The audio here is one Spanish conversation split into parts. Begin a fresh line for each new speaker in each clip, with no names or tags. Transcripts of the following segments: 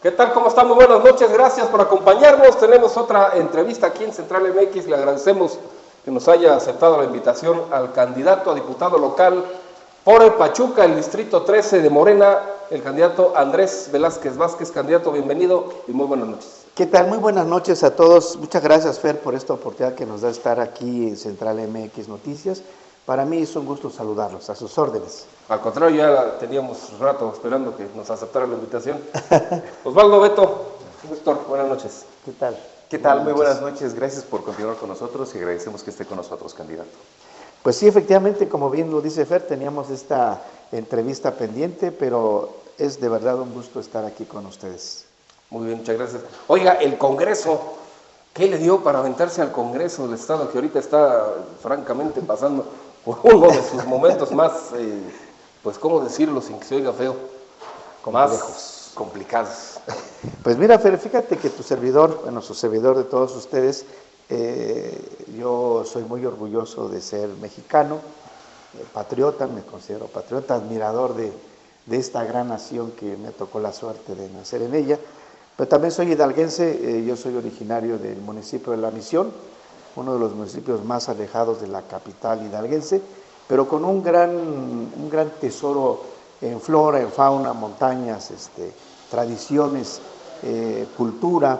¿Qué tal? ¿Cómo están? Muy buenas noches, gracias por acompañarnos. Tenemos otra entrevista aquí en Central MX. Le agradecemos que nos haya aceptado la invitación al candidato a diputado local por el Pachuca, el distrito 13 de Morena, el candidato Andrés Velázquez Vázquez. Candidato, bienvenido y muy buenas noches.
¿Qué tal? Muy buenas noches a todos. Muchas gracias, Fer, por esta oportunidad que nos da estar aquí en Central MX Noticias. Para mí es un gusto saludarlos, a sus órdenes.
Al contrario, ya teníamos rato esperando que nos aceptara la invitación. Osvaldo Beto, Víctor, buenas noches.
¿Qué tal?
¿Qué tal? Muy buenas noches. Gracias por continuar con nosotros y agradecemos que esté con nosotros, candidato.
Pues sí, efectivamente, como bien lo dice Fer, teníamos esta entrevista pendiente, pero es de verdad un gusto estar aquí con ustedes.
Muy bien, muchas gracias. Oiga, el Congreso, ¿qué le dio para aventarse al Congreso del Estado, que ahorita está francamente pasando por uno de sus momentos más, pues cómo decirlo sin que se oiga feo, más complicados?
Pues mira, Fer, fíjate que tu servidor, bueno, su servidor de todos ustedes, yo soy muy orgulloso de ser mexicano, patriota, me considero patriota, admirador de esta gran nación que me tocó la suerte de nacer en ella, pero también soy hidalguense. Yo soy originario del municipio de La Misión, uno de los municipios más alejados de la capital hidalguense, pero con un gran tesoro en flora, en fauna, montañas, tradiciones, cultura,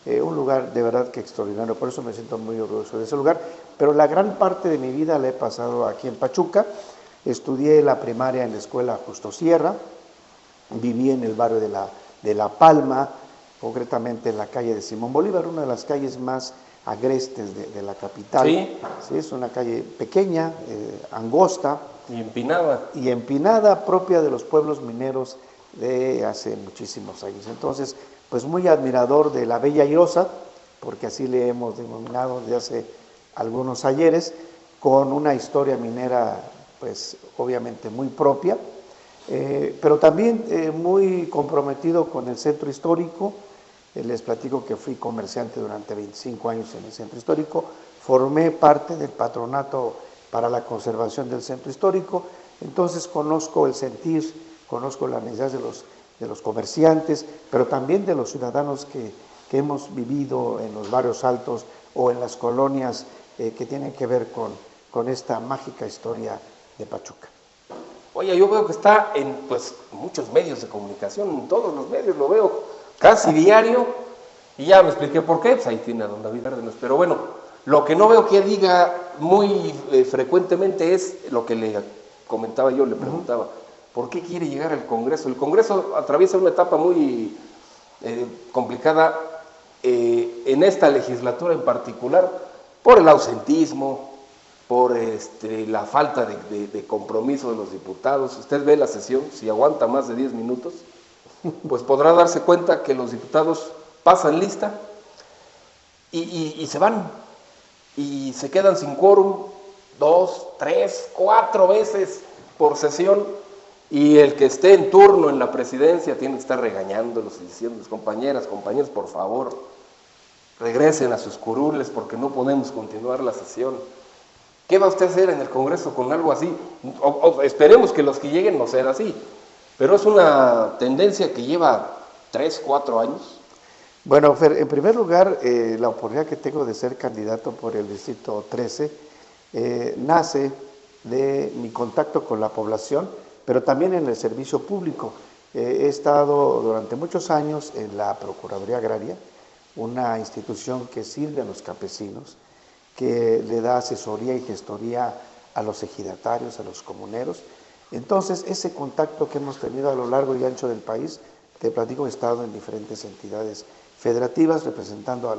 un lugar de verdad que extraordinario. Por eso me siento muy orgulloso de ese lugar, pero la gran parte de mi vida la he pasado aquí en Pachuca. Estudié la primaria en la escuela Justo Sierra, viví en el barrio de la Palma, concretamente en la calle de Simón Bolívar, una de las calles más agrestes de la capital.
Sí.
Sí, es una calle pequeña, angosta.
Y empinada.
Y empinada, propia de los pueblos mineros de hace muchísimos años. Entonces, pues muy admirador de la Bella Airosa, porque así le hemos denominado desde hace algunos ayeres, con una historia minera, pues obviamente muy propia, pero también muy comprometido con el centro histórico. Les platico que fui comerciante durante 25 años en el centro histórico, formé parte del patronato para la conservación del centro histórico, entonces conozco el sentir, conozco la necesidad de los comerciantes, pero también de los ciudadanos que hemos vivido en los barrios altos o en las colonias que tienen que ver con esta mágica historia de Pachuca.
Oye, yo veo que está en pues muchos medios de comunicación, en todos los medios lo veo casi diario, y ya me expliqué por qué, pues ahí tiene a don David Cárdenas. Pero bueno, lo que no veo que diga muy frecuentemente es lo que le comentaba yo, le preguntaba, ¿por qué quiere llegar al Congreso? El Congreso atraviesa una etapa muy complicada en esta legislatura en particular, por el ausentismo, por la falta de compromiso de los diputados. Usted ve la sesión, si aguanta más de 10 minutos, pues podrá darse cuenta que los diputados pasan lista y se van, y se quedan sin quórum 2, 3, 4 veces por sesión, y el que esté en turno en la presidencia tiene que estar regañándolos y diciéndoles, compañeras, compañeros, por favor, regresen a sus curules porque no podemos continuar la sesión. ¿Qué va usted a hacer en el Congreso con algo así? Esperemos que los que lleguen no sean así, pero es una tendencia que lleva 3, 4 años.
Bueno, Fer, en primer lugar, la oportunidad que tengo de ser candidato por el Distrito 13 nace de mi contacto con la población, pero también en el servicio público. He estado durante muchos años en la Procuraduría Agraria, una institución que sirve a los campesinos, que le da asesoría y gestoría a los ejidatarios, a los comuneros. Entonces, ese contacto que hemos tenido a lo largo y ancho del país, te platico, he estado en diferentes entidades federativas representando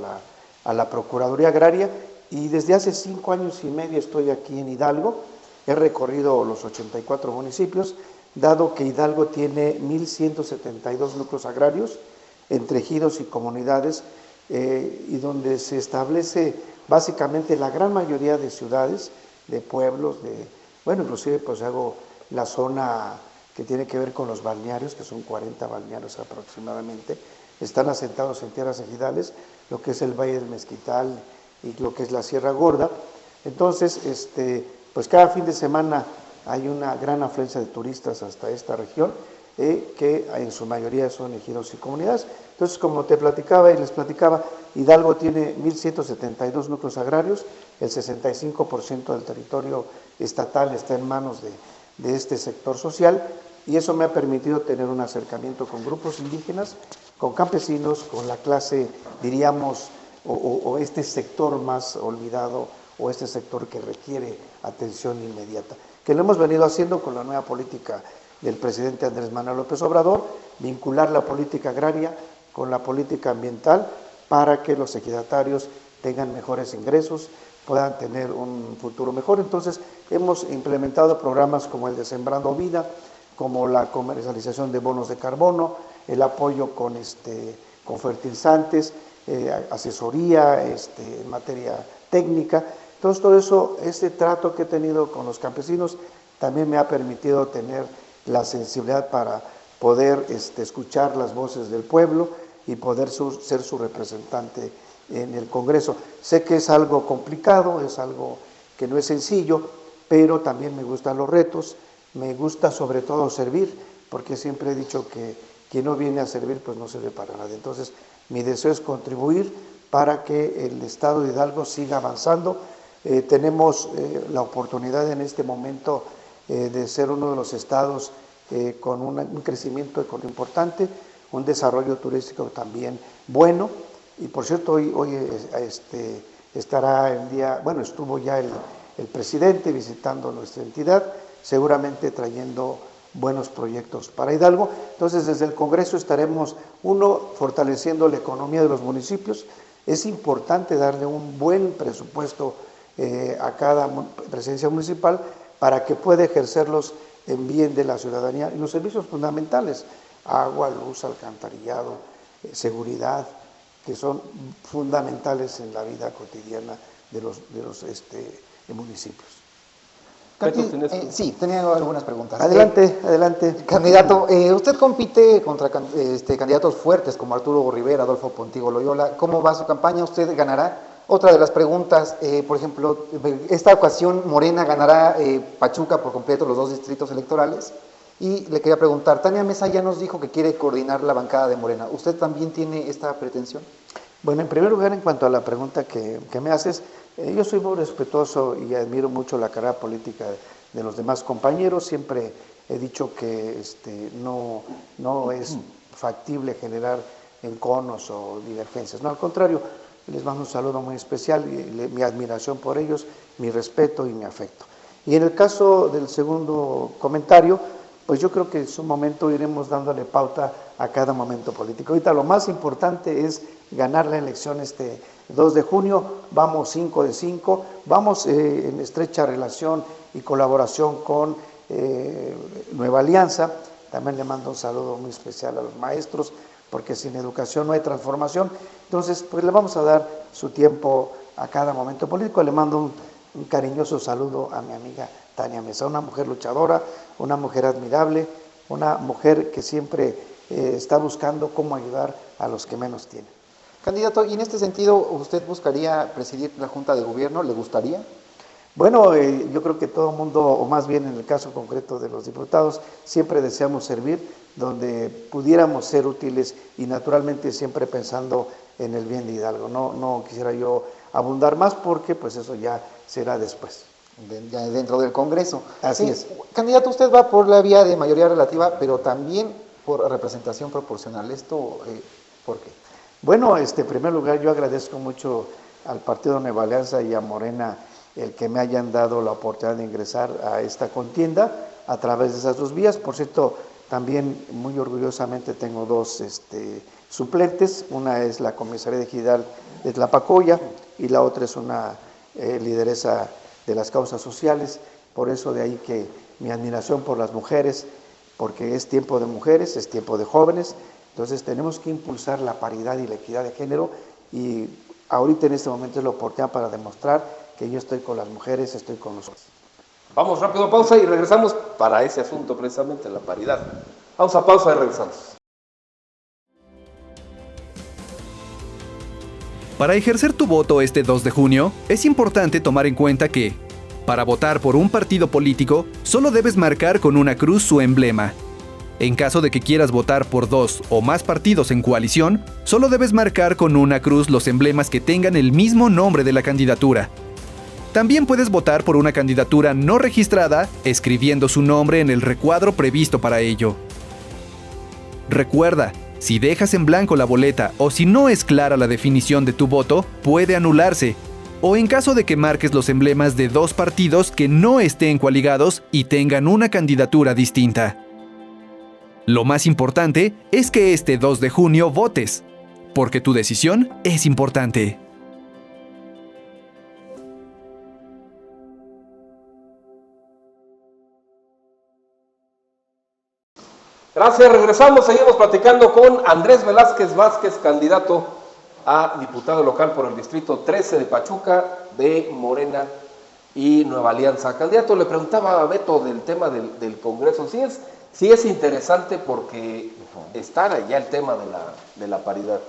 a la Procuraduría Agraria, y desde hace 5 años y medio estoy aquí en Hidalgo. He recorrido los 84 municipios, dado que Hidalgo tiene 1,172 núcleos agrarios entre ejidos y comunidades, y donde se establece básicamente la gran mayoría de ciudades, de pueblos, bueno, inclusive pues hago la zona que tiene que ver con los balnearios, que son 40 balnearios aproximadamente, están asentados en tierras ejidales, lo que es el Valle del Mezquital y lo que es la Sierra Gorda. Entonces, pues cada fin de semana hay una gran afluencia de turistas hasta esta región. que en su mayoría son ejidos y comunidades. Entonces, como te platicaba y les platicaba, Hidalgo tiene 1.172 núcleos agrarios, el 65% del territorio estatal está en manos de este sector social, y eso me ha permitido tener un acercamiento con grupos indígenas, con campesinos, con la clase, diríamos, o este sector más olvidado, o este sector que requiere atención inmediata, que lo hemos venido haciendo con la nueva política del presidente Andrés Manuel López Obrador, vincular la política agraria con la política ambiental para que los ejidatarios tengan mejores ingresos, puedan tener un futuro mejor. Entonces, hemos implementado programas como el de Sembrando Vida, como la comercialización de bonos de carbono, el apoyo con fertilizantes, asesoría en materia técnica. Entonces, todo eso, este trato que he tenido con los campesinos, también me ha permitido tener la sensibilidad para poder escuchar las voces del pueblo y poder ser su representante en el Congreso. Sé que es algo complicado, es algo que no es sencillo, pero también me gustan los retos, me gusta sobre todo servir, porque siempre he dicho que quien no viene a servir pues no sirve para nada. Entonces, mi deseo es contribuir para que el Estado de Hidalgo siga avanzando. Tenemos la oportunidad en este momento de ser uno de los estados con un crecimiento económico importante, un desarrollo turístico también bueno. Y por cierto, hoy estará el día, bueno, estuvo ya el presidente visitando nuestra entidad, seguramente trayendo buenos proyectos para Hidalgo. Entonces, desde el Congreso estaremos, fortaleciendo la economía de los municipios. Es importante darle un buen presupuesto a cada presidencia municipal para que pueda ejercerlos en bien de la ciudadanía y los servicios fundamentales, agua, luz, alcantarillado, seguridad, que son fundamentales en la vida cotidiana de los municipios.
Sí, tenía algunas preguntas.
Adelante.
Candidato, usted compite contra candidatos fuertes como Arturo Rivera, Adolfo Pontigo Loyola. ¿Cómo va su campaña? ¿Usted ganará? Otra de las preguntas, por ejemplo, esta ocasión Morena ganará Pachuca por completo, los 2 distritos electorales. Y le quería preguntar, Tania Mesa ya nos dijo que quiere coordinar la bancada de Morena. ¿Usted también tiene esta pretensión?
Bueno, en primer lugar, en cuanto a la pregunta que me haces, yo soy muy respetuoso y admiro mucho la carrera política de los demás compañeros. Siempre he dicho que no es factible generar enconos o divergencias. No, al contrario, les mando un saludo muy especial, mi admiración por ellos, mi respeto y mi afecto. Y en el caso del segundo comentario, pues yo creo que en su momento iremos dándole pauta a cada momento político. Ahorita lo más importante es ganar la elección 2 de junio, vamos 5 de 5, vamos en estrecha relación y colaboración con Nueva Alianza. También le mando un saludo muy especial a los maestros, porque sin educación no hay transformación. Entonces, pues le vamos a dar su tiempo a cada momento político. Le mando un cariñoso saludo a mi amiga Tania Mesa, una mujer luchadora, una mujer admirable, una mujer que siempre está buscando cómo ayudar a los que menos tienen.
Candidato, y en este sentido, ¿usted buscaría presidir la Junta de Gobierno? ¿Le gustaría?
Bueno, yo creo que todo el mundo, o más bien en el caso concreto de los diputados, siempre deseamos servir donde pudiéramos ser útiles y naturalmente siempre pensando en el bien de Hidalgo. No quisiera yo abundar más porque pues eso ya será después.
Ya dentro del Congreso.
Así es.
Candidato, usted va por la vía de mayoría relativa, pero también por representación proporcional. ¿Esto por qué?
Bueno, en primer lugar yo agradezco mucho al Partido Nueva Alianza y a Morena el que me hayan dado la oportunidad de ingresar a esta contienda a través de esas 2 vías. Por cierto, también muy orgullosamente tengo 2 suplentes. Una es la comisaría de Ejidal de Tlapacoya y la otra es una lideresa de las causas sociales. Por eso de ahí que mi admiración por las mujeres, porque es tiempo de mujeres, es tiempo de jóvenes. Entonces tenemos que impulsar la paridad y la equidad de género, y ahorita en este momento es la oportunidad para demostrar que yo estoy con las mujeres, estoy con los hombres.
Vamos rápido a pausa y regresamos para ese asunto precisamente, la paridad. Vamos a pausa y regresamos.
Para ejercer tu voto este 2 de junio, es importante tomar en cuenta que, para votar por un partido político, solo debes marcar con una cruz su emblema. En caso de que quieras votar por 2 o más partidos en coalición, solo debes marcar con una cruz los emblemas que tengan el mismo nombre de la candidatura. También puedes votar por una candidatura no registrada, escribiendo su nombre en el recuadro previsto para ello. Recuerda, si dejas en blanco la boleta o si no es clara la definición de tu voto, puede anularse, o en caso de que marques los emblemas de 2 partidos que no estén coaligados y tengan una candidatura distinta. Lo más importante es que este 2 de junio votes, porque tu decisión es importante.
Gracias, regresamos, seguimos platicando con Andrés Velázquez Vázquez, candidato a diputado local por el distrito 13 de Pachuca, de Morena y Nueva Alianza. Candidato, le preguntaba a Beto del tema del Congreso, sí es interesante porque está ya el tema de la paridad.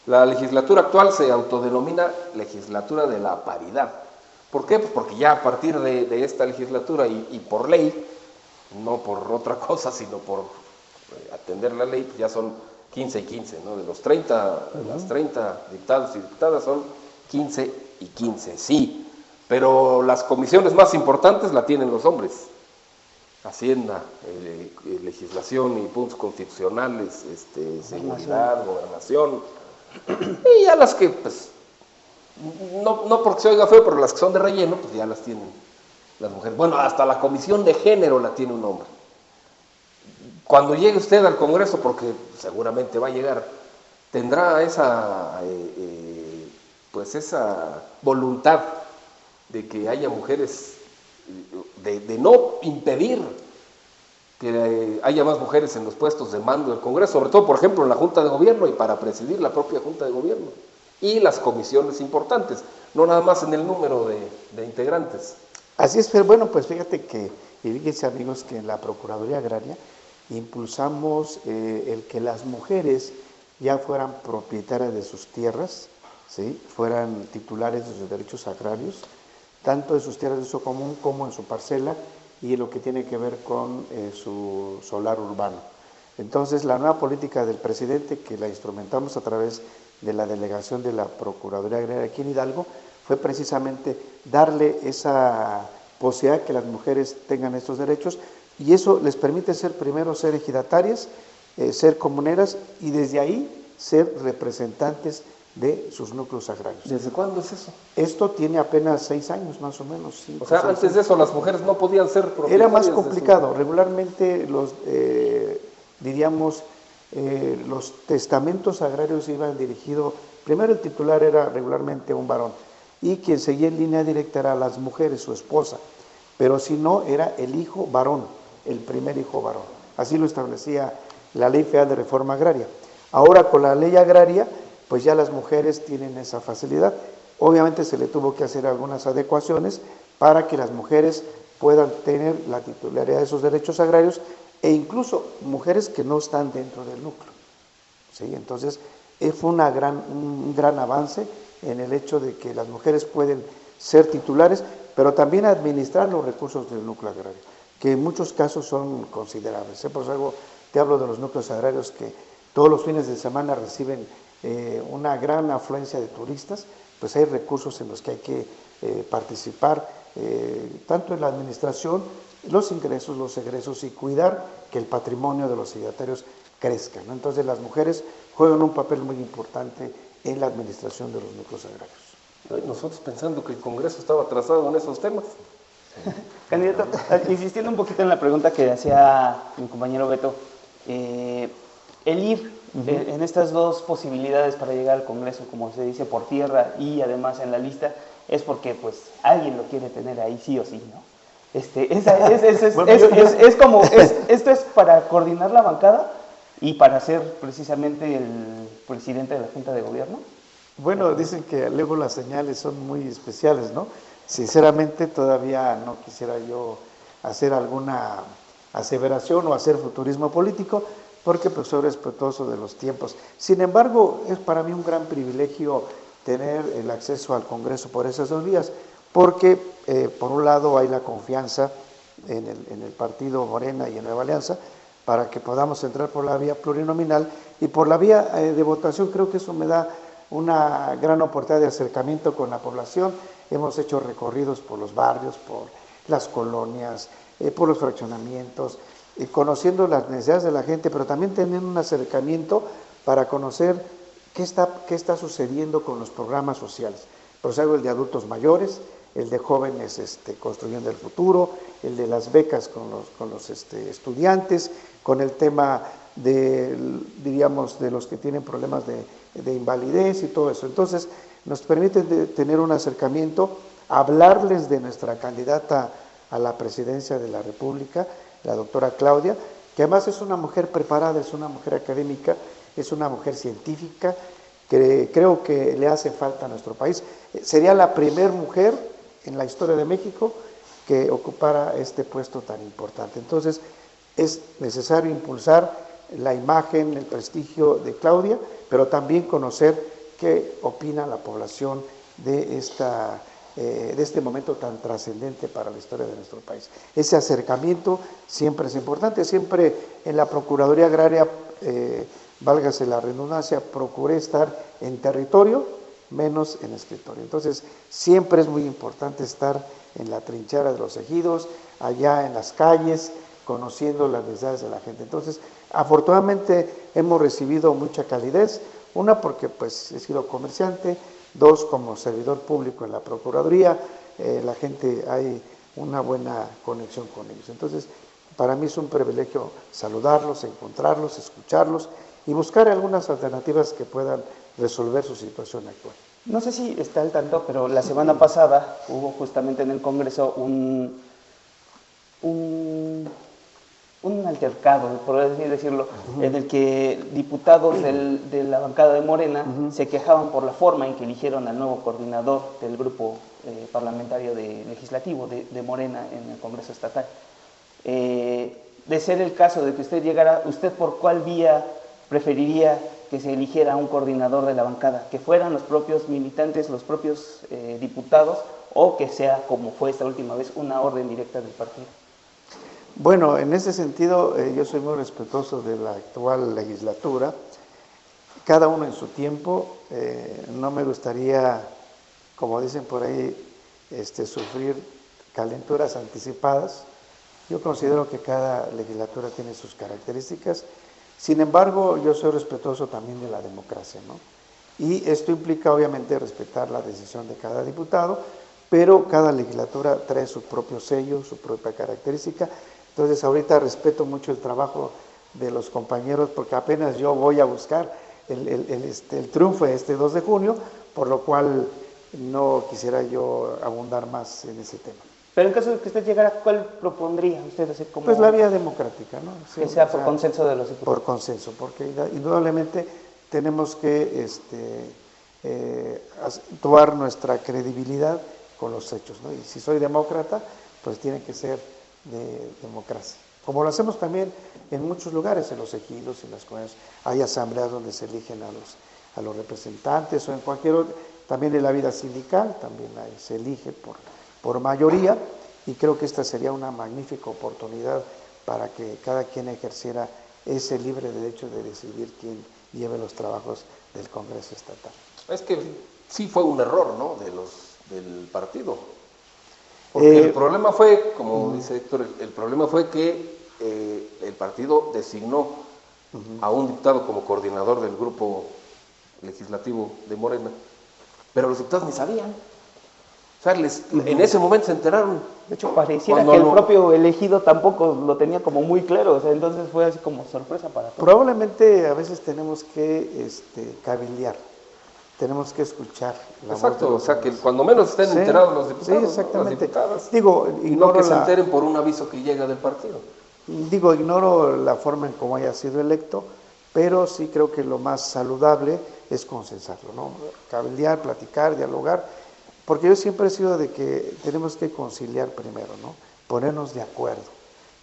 La legislatura actual se autodenomina legislatura de la paridad. ¿Por qué? Pues porque ya a partir de esta legislatura y por ley, no por otra cosa, sino por atender la ley, pues ya son 15 y 15, ¿no? De las 30 diputados y diputadas son 15 y 15, sí, pero las comisiones más importantes la tienen los hombres: Hacienda, legislación y puntos constitucionales, seguridad, gobernación, y ya las que, pues, no porque se oiga feo, pero las que son de relleno, pues ya las tienen las mujeres. Bueno, hasta la comisión de género la tiene un hombre. Cuando llegue usted al Congreso, porque seguramente va a llegar, tendrá esa voluntad de que haya mujeres, de no impedir que haya más mujeres en los puestos de mando del Congreso, sobre todo, por ejemplo, en la Junta de Gobierno y para presidir la propia Junta de Gobierno, y las comisiones importantes, no nada más en el número de integrantes.
Así es, pero bueno, pues fíjate que, y fíjense amigos, que en la Procuraduría Agraria impulsamos el que las mujeres ya fueran propietarias de sus tierras, ¿sí? Fueran titulares de sus derechos agrarios, tanto de sus tierras de uso común como en su parcela y en lo que tiene que ver con su solar urbano. Entonces, la nueva política del presidente, que la instrumentamos a través de la delegación de la Procuraduría Agraria aquí en Hidalgo, fue precisamente darle esa posibilidad que las mujeres tengan estos derechos, y eso les permite primero ser ejidatarias, ser comuneras y desde ahí ser representantes de sus núcleos agrarios.
¿Desde cuándo es eso?
Esto tiene apenas 6 años más o menos. 5,
o sea, antes de eso las mujeres no podían ser propietarias.
Era más complicado. Regularmente los testamentos agrarios iban dirigidos, primero el titular era regularmente un varón y quien seguía en línea directa era las mujeres, su esposa, pero si no era el hijo varón, el primer hijo varón. Así lo establecía la Ley Federal de Reforma Agraria. Ahora con la ley agraria, pues ya las mujeres tienen esa facilidad. Obviamente se le tuvo que hacer algunas adecuaciones para que las mujeres puedan tener la titularidad de esos derechos agrarios e incluso mujeres que no están dentro del núcleo. ¿Sí? Entonces, fue un gran avance en el hecho de que las mujeres pueden ser titulares, pero también administrar los recursos del núcleo agrario, que en muchos casos son considerables. Por eso te hablo de los núcleos agrarios que todos los fines de semana reciben una gran afluencia de turistas, pues hay recursos en los que hay que participar, tanto en la administración, los ingresos, los egresos y cuidar que el patrimonio de los ejidatarios crezca, ¿no? Entonces las mujeres juegan un papel muy importante en la administración de los núcleos agrarios.
Nosotros pensando que el Congreso estaba atrasado en esos temas.
Candidato, insistiendo un poquito en la pregunta que hacía mi compañero Beto, el ir en estas dos posibilidades para llegar al Congreso, como se dice, por tierra y además en la lista, es porque pues alguien lo quiere tener ahí sí o sí, ¿no? Esto es para coordinar la bancada y para ser precisamente el presidente de la Junta de Gobierno.
Bueno, dicen que luego las señales son muy especiales, ¿no? Sinceramente todavía no quisiera yo hacer alguna aseveración o hacer futurismo político, porque pues soy respetuoso de los tiempos. Sin embargo, es para mí un gran privilegio tener el acceso al Congreso por esas 2 vías, porque por un lado hay la confianza en el partido Morena y en Nueva Alianza, para que podamos entrar por la vía plurinominal y por la vía de votación. Creo que eso me da una gran oportunidad de acercamiento con la población. Hemos hecho recorridos por los barrios, por las colonias, por los fraccionamientos, conociendo las necesidades de la gente, pero también teniendo un acercamiento para conocer qué está sucediendo con los programas sociales. Por eso hago el de adultos mayores, el de jóvenes construyendo el futuro, el de las becas con los estudiantes, con el tema diríamos, de los que tienen problemas de invalidez y todo eso. Entonces, nos permite tener un acercamiento, hablarles de nuestra candidata a la presidencia de la República, la doctora Claudia, que además es una mujer preparada, es una mujer académica, es una mujer científica, que creo que le hace falta a nuestro país. Sería la primera mujer en la historia de México que ocupara este puesto tan importante. Entonces, es necesario impulsar la imagen, el prestigio de Claudia, pero también conocer qué opina la población de este momento tan trascendente para la historia de nuestro país. Ese acercamiento siempre es importante. Siempre en la Procuraduría Agraria, válgase la redundancia, procuré estar en territorio, menos en escritorio. Entonces, siempre es muy importante estar en la trinchera de los ejidos, allá en las calles, conociendo las necesidades de la gente. Entonces, afortunadamente hemos recibido mucha calidez, una porque pues he sido comerciante, dos como servidor público en la Procuraduría, la gente, hay una buena conexión con ellos. Entonces, para mí es un privilegio saludarlos, encontrarlos, escucharlos y buscar algunas alternativas que puedan resolver su situación actual.
No sé si está al tanto, pero la semana pasada hubo justamente en el Congreso un altercado, por así decirlo, en el que diputados de la bancada de Morena se quejaban por la forma en que eligieron al nuevo coordinador del grupo parlamentario legislativo de Morena en el Congreso Estatal. De ser el caso de que usted llegara, ¿usted por cuál vía preferiría que se eligiera un coordinador de la bancada? ¿Que fueran los propios militantes, los propios diputados, o que sea, como fue esta última vez, una orden directa del partido?
Bueno, en ese sentido yo soy muy respetuoso de la actual legislatura, cada uno en su tiempo. No me gustaría, como dicen por ahí, sufrir calenturas anticipadas. Yo considero que cada legislatura tiene sus características. Sin embargo, yo soy respetuoso también de la democracia, ¿no? Y esto implica obviamente respetar la decisión de cada diputado, pero cada legislatura trae su propio sello, su propia característica. Entonces ahorita respeto mucho el trabajo de los compañeros porque apenas yo voy a buscar el triunfo de este 2 de junio, por lo cual no quisiera yo abundar más en ese tema.
Pero en caso de que usted llegara, ¿cuál propondría usted? Así como
pues la vía democrática, ¿no? Sí,
que sea por consenso de los diputados.
Por consenso, porque indudablemente tenemos que actuar nuestra credibilidad con los hechos, ¿no? Y si soy demócrata, pues tiene que ser de democracia. Como lo hacemos también en muchos lugares, en los ejidos, en las comunidades, hay asambleas donde se eligen a los representantes o en cualquier otro, también en la vida sindical, también se elige por mayoría, y creo que esta sería una magnífica oportunidad para que cada quien ejerciera ese libre derecho de decidir quién lleve los trabajos del Congreso Estatal.
Es que sí fue un error, ¿no?, del partido. Porque el problema fue, como dice Héctor, el problema fue que el partido designó a un diputado como coordinador del grupo legislativo de Morena, pero los diputados ni sabían. O sea, en ese momento se enteraron.
De hecho, pareciera que el propio elegido tampoco lo tenía como muy claro, o sea, entonces fue así como sorpresa para todos.
Probablemente a veces tenemos que cabildear, tenemos que escuchar la
Exacto, o sea, que cuando menos estén enterados los diputados,
sí, exactamente.
¿no?, las diputadas.
Digo,
y no que se enteren por un aviso que llega del partido.
Digo, ignoro la forma en cómo haya sido electo, pero sí creo que lo más saludable es consensarlo, ¿no? Cabildear, platicar, dialogar. Porque yo siempre he sido de que tenemos que conciliar primero, ¿no? Ponernos de acuerdo.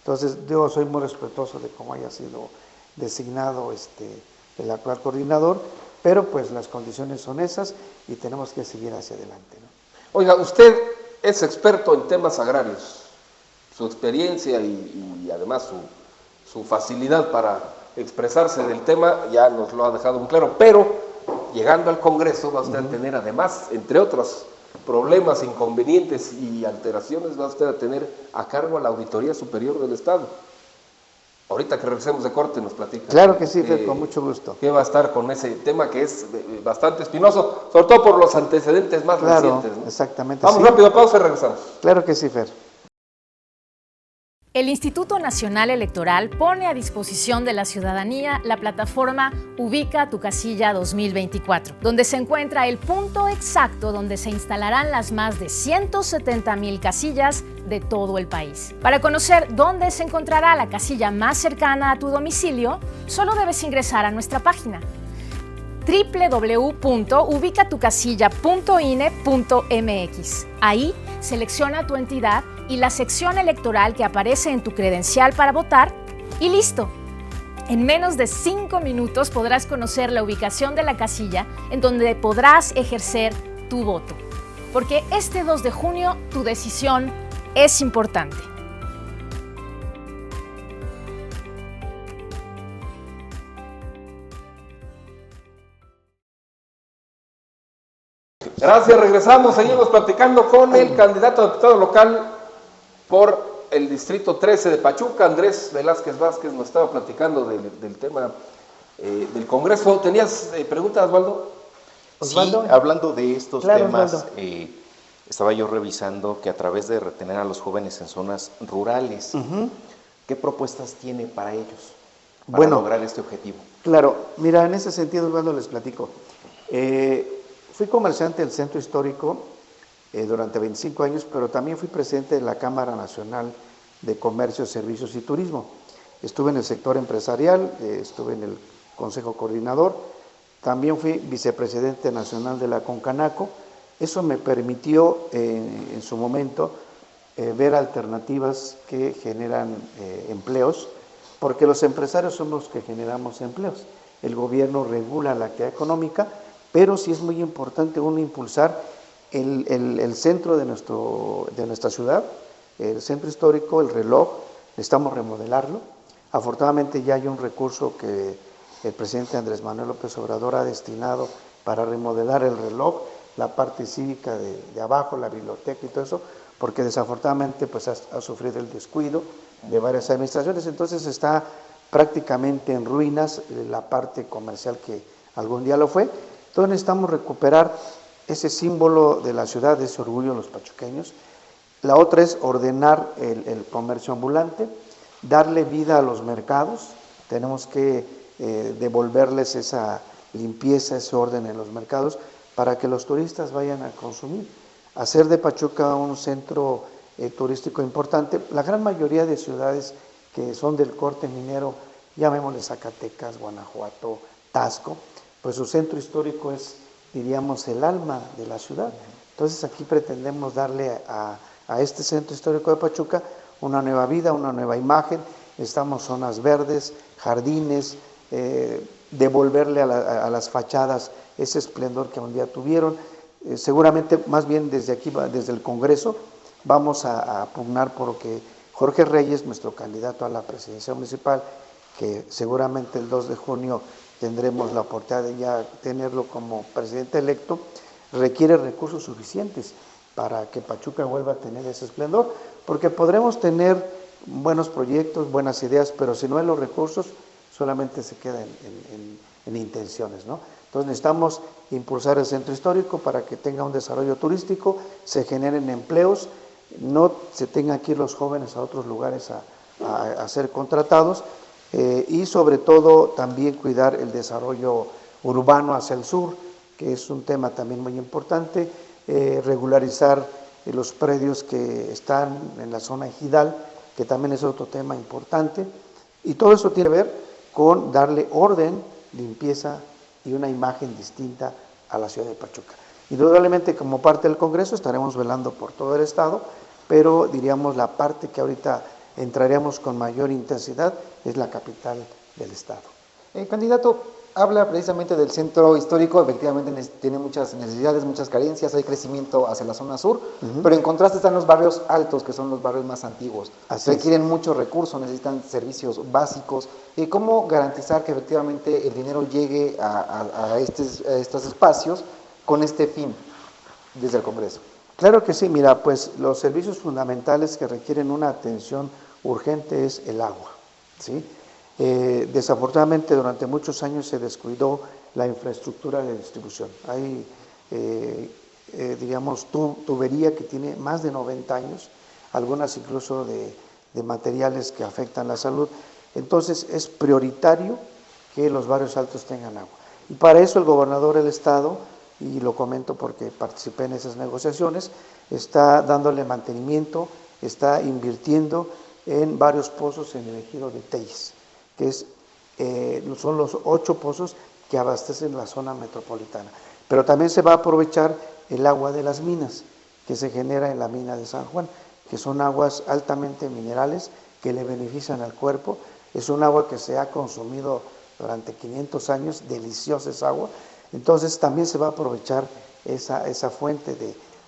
Entonces, yo soy muy respetuoso de cómo haya sido designado el actual coordinador, pero pues las condiciones son esas y tenemos que seguir hacia adelante, ¿no?
Oiga, usted es experto en temas agrarios. Su experiencia y además su facilidad para expresarse del tema ya nos lo ha dejado muy claro, pero llegando al Congreso va usted a tener además, entre otros problemas, inconvenientes y alteraciones, va usted a tener a cargo a la Auditoría Superior del Estado. Ahorita que regresemos de corte nos platica.
Claro que sí, Fer, con mucho gusto.
¿Qué va a estar con ese tema que es bastante espinoso, sobre todo por los antecedentes más recientes, ¿no?
Exactamente.
Vamos
sí.
rápido a pausa y regresamos.
Claro que sí, Fer.
El Instituto Nacional Electoral pone a disposición de la ciudadanía la plataforma Ubica tu Casilla 2024, donde se encuentra el punto exacto donde se instalarán las más de 170,000 casillas de todo el país. Para conocer dónde se encontrará la casilla más cercana a tu domicilio, solo debes ingresar a nuestra página www.ubicatucasilla.ine.mx. Ahí selecciona tu entidad y la sección electoral que aparece en tu credencial para votar y listo. En menos de 5 minutos podrás conocer la ubicación de la casilla en donde podrás ejercer tu voto. Porque este 2 de junio tu decisión es importante.
Gracias, regresamos, seguimos platicando con el candidato a diputado local por el distrito 13 de Pachuca, Andrés Velázquez Vázquez, nos estaba platicando del tema del Congreso. ¿Tenías preguntas, Osvaldo?
Sí, hablando de estos
Claro,
temas,
Osvaldo.
estaba yo revisando que a través de retener a los jóvenes en zonas rurales, ¿qué propuestas tiene para ellos para
Bueno.
lograr este objetivo?
Claro, mira, en ese sentido, Osvaldo, les platico. Fui comerciante del Centro Histórico durante 25 años, pero también fui presidente de la Cámara Nacional de Comercio, Servicios y Turismo. Estuve en el sector empresarial, estuve en el Consejo Coordinador, también fui vicepresidente nacional de la Concanaco. Eso me permitió en su momento ver alternativas que generan empleos, porque los empresarios somos los que generamos empleos. El gobierno regula la actividad económica, pero sí es muy importante uno impulsar el centro de nuestra ciudad, el centro histórico, el reloj, necesitamos remodelarlo. Afortunadamente ya hay un recurso que el presidente Andrés Manuel López Obrador ha destinado para remodelar el reloj, la parte cívica de abajo, la biblioteca y todo eso, porque desafortunadamente pues ha sufrido el descuido de varias administraciones, entonces está prácticamente en ruinas la parte comercial que algún día lo fue. Entonces necesitamos recuperar ese símbolo de la ciudad, ese orgullo de los pachuqueños. La otra es ordenar el comercio ambulante, darle vida a los mercados, tenemos que devolverles esa limpieza, ese orden en los mercados para que los turistas vayan a consumir. Hacer de Pachuca un centro turístico importante. La gran mayoría de ciudades que son del corte minero, llamémosle Zacatecas, Guanajuato, Tasco, pues su centro histórico es, diríamos, el alma de la ciudad. Entonces aquí pretendemos darle a este centro histórico de Pachuca una nueva vida, una nueva imagen. Necesitamos zonas verdes, jardines, devolverle a las fachadas ese esplendor que un día tuvieron. Seguramente, más bien desde aquí, desde el Congreso, vamos a pugnar por que Jorge Reyes, nuestro candidato a la presidencia municipal, que seguramente el 2 de junio tendremos la oportunidad de ya tenerlo como presidente electo, requiere recursos suficientes para que Pachuca vuelva a tener ese esplendor, porque podremos tener buenos proyectos, buenas ideas, pero si no hay los recursos, solamente se queda en intenciones, ¿no? Entonces necesitamos impulsar el centro histórico para que tenga un desarrollo turístico, se generen empleos, no se tengan que ir los jóvenes a otros lugares a ser contratados, y sobre todo también cuidar el desarrollo urbano hacia el sur, que es un tema también muy importante, regularizar los predios que están en la zona ejidal, que también es otro tema importante, y todo eso tiene que ver con darle orden, limpieza y una imagen distinta a la ciudad de Pachuca. Indudablemente, como parte del Congreso, estaremos velando por todo el Estado, pero diríamos la parte que ahorita entraríamos con mayor intensidad es la capital del Estado.
Candidato, habla precisamente del centro histórico, efectivamente tiene muchas necesidades, muchas carencias, hay crecimiento hacia la zona sur, pero en contraste están los barrios altos, que son los barrios más antiguos. Requieren muchos recursos, necesitan servicios básicos. ¿Cómo garantizar que efectivamente el dinero llegue a estos espacios con este fin desde el Congreso?
Claro que sí, mira, pues los servicios fundamentales que requieren una atención urgente es el agua, ¿sí? Desafortunadamente durante muchos años se descuidó la infraestructura de distribución. Hay, digamos, tubería que tiene más de 90 años, algunas incluso de materiales que afectan la salud. Entonces es prioritario que los barrios altos tengan agua. Y para eso el gobernador del estado, y lo comento porque participé en esas negociaciones, está dándole mantenimiento, está invirtiendo en varios pozos en el ejido de Telles, que son los 8 pozos que abastecen la zona metropolitana. Pero también se va a aprovechar el agua de las minas que se genera en la mina de San Juan, que son aguas altamente minerales que le benefician al cuerpo. Es un agua que se ha consumido durante 500 años, deliciosa esa agua. Entonces también se va a aprovechar esa fuente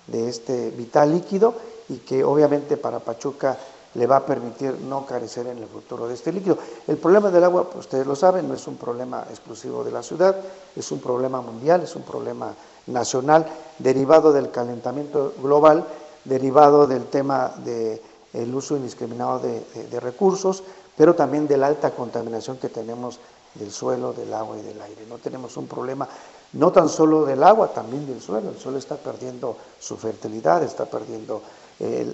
de este vital líquido y que obviamente para Pachuca le va a permitir no carecer en el futuro de este líquido. El problema del agua, pues ustedes lo saben, no es un problema exclusivo de la ciudad, es un problema mundial, es un problema nacional, derivado del calentamiento global, derivado del tema del uso indiscriminado de recursos, pero también de la alta contaminación que tenemos del suelo, del agua y del aire. No tenemos un problema no tan solo del agua, también del suelo. El suelo está perdiendo su fertilidad, está perdiendo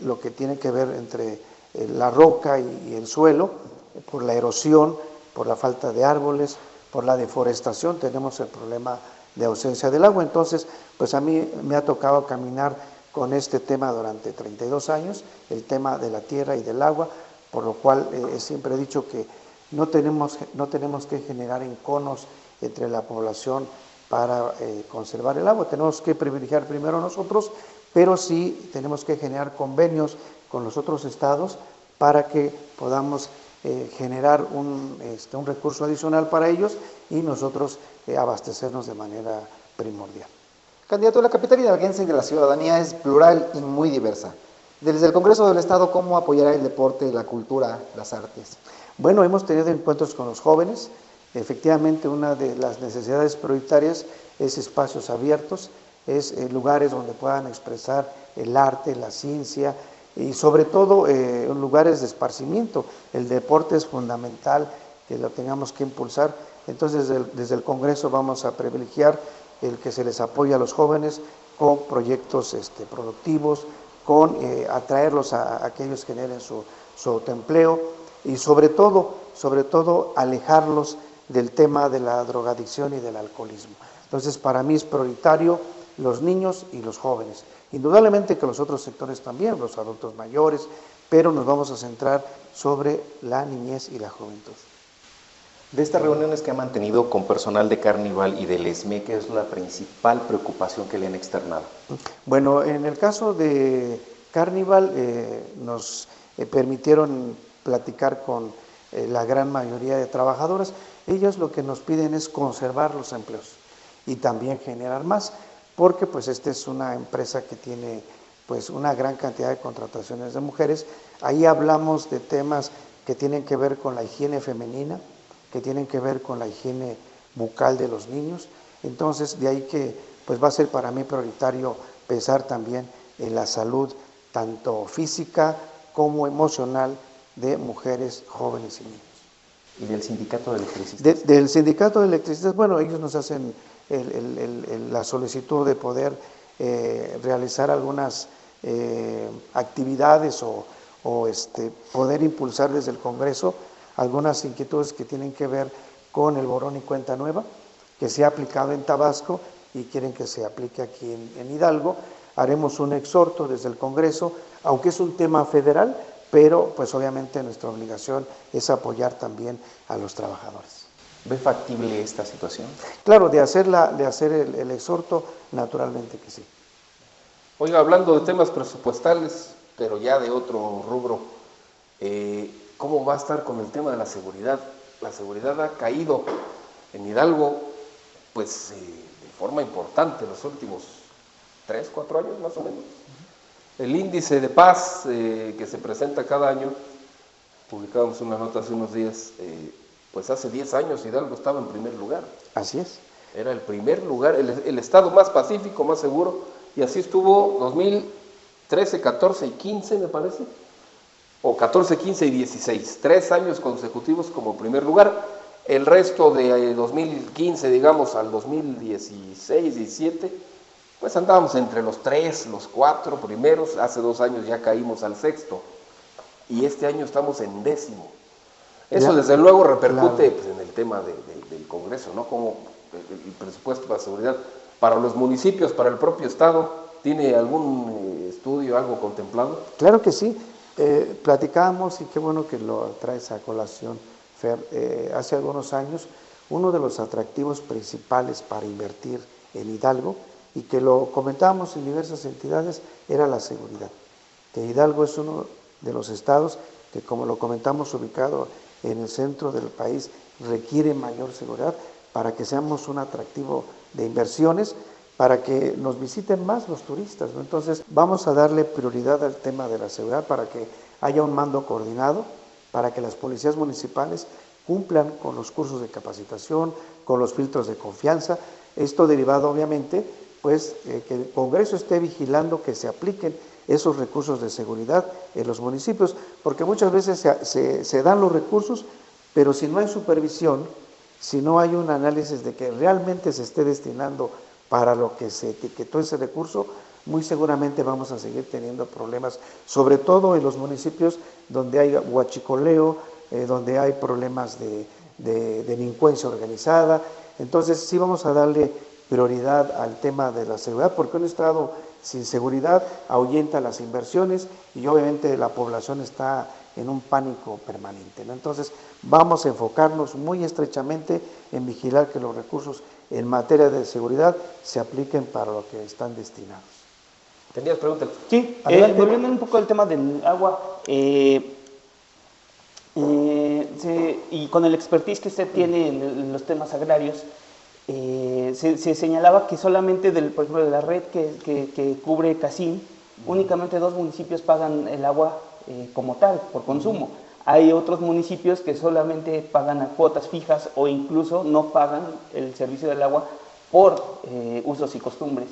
lo que tiene que ver entre la roca y el suelo, por la erosión, por la falta de árboles, por la deforestación, tenemos el problema de ausencia del agua. Entonces, pues a mí me ha tocado caminar con este tema durante 32 años, el tema de la tierra y del agua, por lo cual siempre he dicho que no tenemos que generar enconos entre la población para conservar el agua, tenemos que privilegiar primero nosotros, pero sí tenemos que generar convenios con los otros estados para que podamos generar un recurso adicional para ellos y nosotros abastecernos de manera primordial.
Candidato, la capital hidalguense y de la ciudadanía es plural y muy diversa. Desde el Congreso del Estado, ¿cómo apoyará el deporte, la cultura, las artes?
Bueno, hemos tenido encuentros con los jóvenes. Efectivamente, una de las necesidades prioritarias es espacios abiertos, es lugares donde puedan expresar el arte, la ciencia y sobre todo lugares de esparcimiento. El deporte es fundamental que lo tengamos que impulsar. Entonces, desde el Congreso vamos a privilegiar el que se les apoye a los jóvenes con proyectos productivos, con atraerlos a que ellos generen su autoempleo y sobre todo alejarlos del tema de la drogadicción y del alcoholismo. Entonces, para mí es prioritario los niños y los jóvenes. Indudablemente que los otros sectores también, los adultos mayores, pero nos vamos a centrar sobre la niñez y la juventud.
De estas reuniones que ha mantenido con personal de Carnival y del ESME, ¿qué es la principal preocupación que le han externado?
Bueno, en el caso de Carnival nos permitieron platicar con la gran mayoría de trabajadoras. Ellos lo que nos piden es conservar los empleos y también generar más, porque pues esta es una empresa que tiene pues una gran cantidad de contrataciones de mujeres. Ahí hablamos de temas que tienen que ver con la higiene femenina, que tienen que ver con la higiene bucal de los niños. Entonces, de ahí que pues va a ser para mí prioritario pensar también en la salud tanto física como emocional de mujeres, jóvenes y niños.
¿Y del sindicato de electricistas?
Del sindicato de electricistas, bueno, ellos nos hacen la solicitud de poder realizar algunas actividades o poder impulsar desde el Congreso algunas inquietudes que tienen que ver con el borrón y cuenta nueva, que se ha aplicado en Tabasco y quieren que se aplique aquí en Hidalgo. Haremos un exhorto desde el Congreso, aunque es un tema federal, pero pues obviamente nuestra obligación es apoyar también a los trabajadores.
¿Ve factible esta situación?
Claro, de hacer el exhorto, naturalmente que sí.
Oiga, hablando de temas presupuestales, pero ya de otro rubro, ¿cómo va a estar con el tema de la seguridad? La seguridad ha caído en Hidalgo, pues de forma importante en los últimos 3, 4 años más o menos. El índice de paz que se presenta cada año, publicábamos una nota hace unos días, pues hace 10 años Hidalgo estaba en primer lugar.
Así es.
Era el primer lugar, el estado más pacífico, más seguro, y así estuvo 2013, 14 y 15, me parece, o 14, 15 y 16, 3 años consecutivos como primer lugar. El resto de 2015, digamos, al 2016, 17, pues andábamos entre los 3, los 4 primeros. Hace 2 años ya caímos al 6º, y este año estamos en 10º. Eso desde luego repercute pues, en el tema del Congreso, ¿no? Como el presupuesto para seguridad para los municipios, para el propio Estado. ¿Tiene algún estudio, algo contemplado?
Claro que sí. Platicábamos, y qué bueno que lo traes a colación, Fer. Hace algunos años, uno de los atractivos principales para invertir en Hidalgo, y que lo comentábamos en diversas entidades, era la seguridad. Que Hidalgo es uno de los estados que, como lo comentamos, ubicado en el centro del país, requiere mayor seguridad para que seamos un atractivo de inversiones, para que nos visiten más los turistas, ¿no? Entonces, vamos a darle prioridad al tema de la seguridad para que haya un mando coordinado, para que las policías municipales cumplan con los cursos de capacitación, con los filtros de confianza. Esto derivado, obviamente, pues que el Congreso esté vigilando que se apliquen esos recursos de seguridad en los municipios, porque muchas veces se dan los recursos, pero si no hay supervisión, si no hay un análisis de que realmente se esté destinando para lo que se etiquetó ese recurso, muy seguramente vamos a seguir teniendo problemas, sobre todo en los municipios donde hay huachicoleo, donde hay problemas de delincuencia organizada. Entonces sí vamos a darle prioridad al tema de la seguridad, porque un estado sin seguridad ahuyenta las inversiones y obviamente la población está en un pánico permanente, ¿no? Entonces vamos a enfocarnos muy estrechamente en vigilar que los recursos en materia de seguridad se apliquen para lo que están destinados.
¿Tenías preguntas?
Sí, volviendo un poco al tema del agua, y con el expertise que usted tiene en los temas agrarios, se señalaba que solamente, por ejemplo, de la red que cubre Cacín, únicamente 2 municipios pagan el agua como tal, por consumo. Hay otros municipios que solamente pagan a cuotas fijas o incluso no pagan el servicio del agua por usos y costumbres.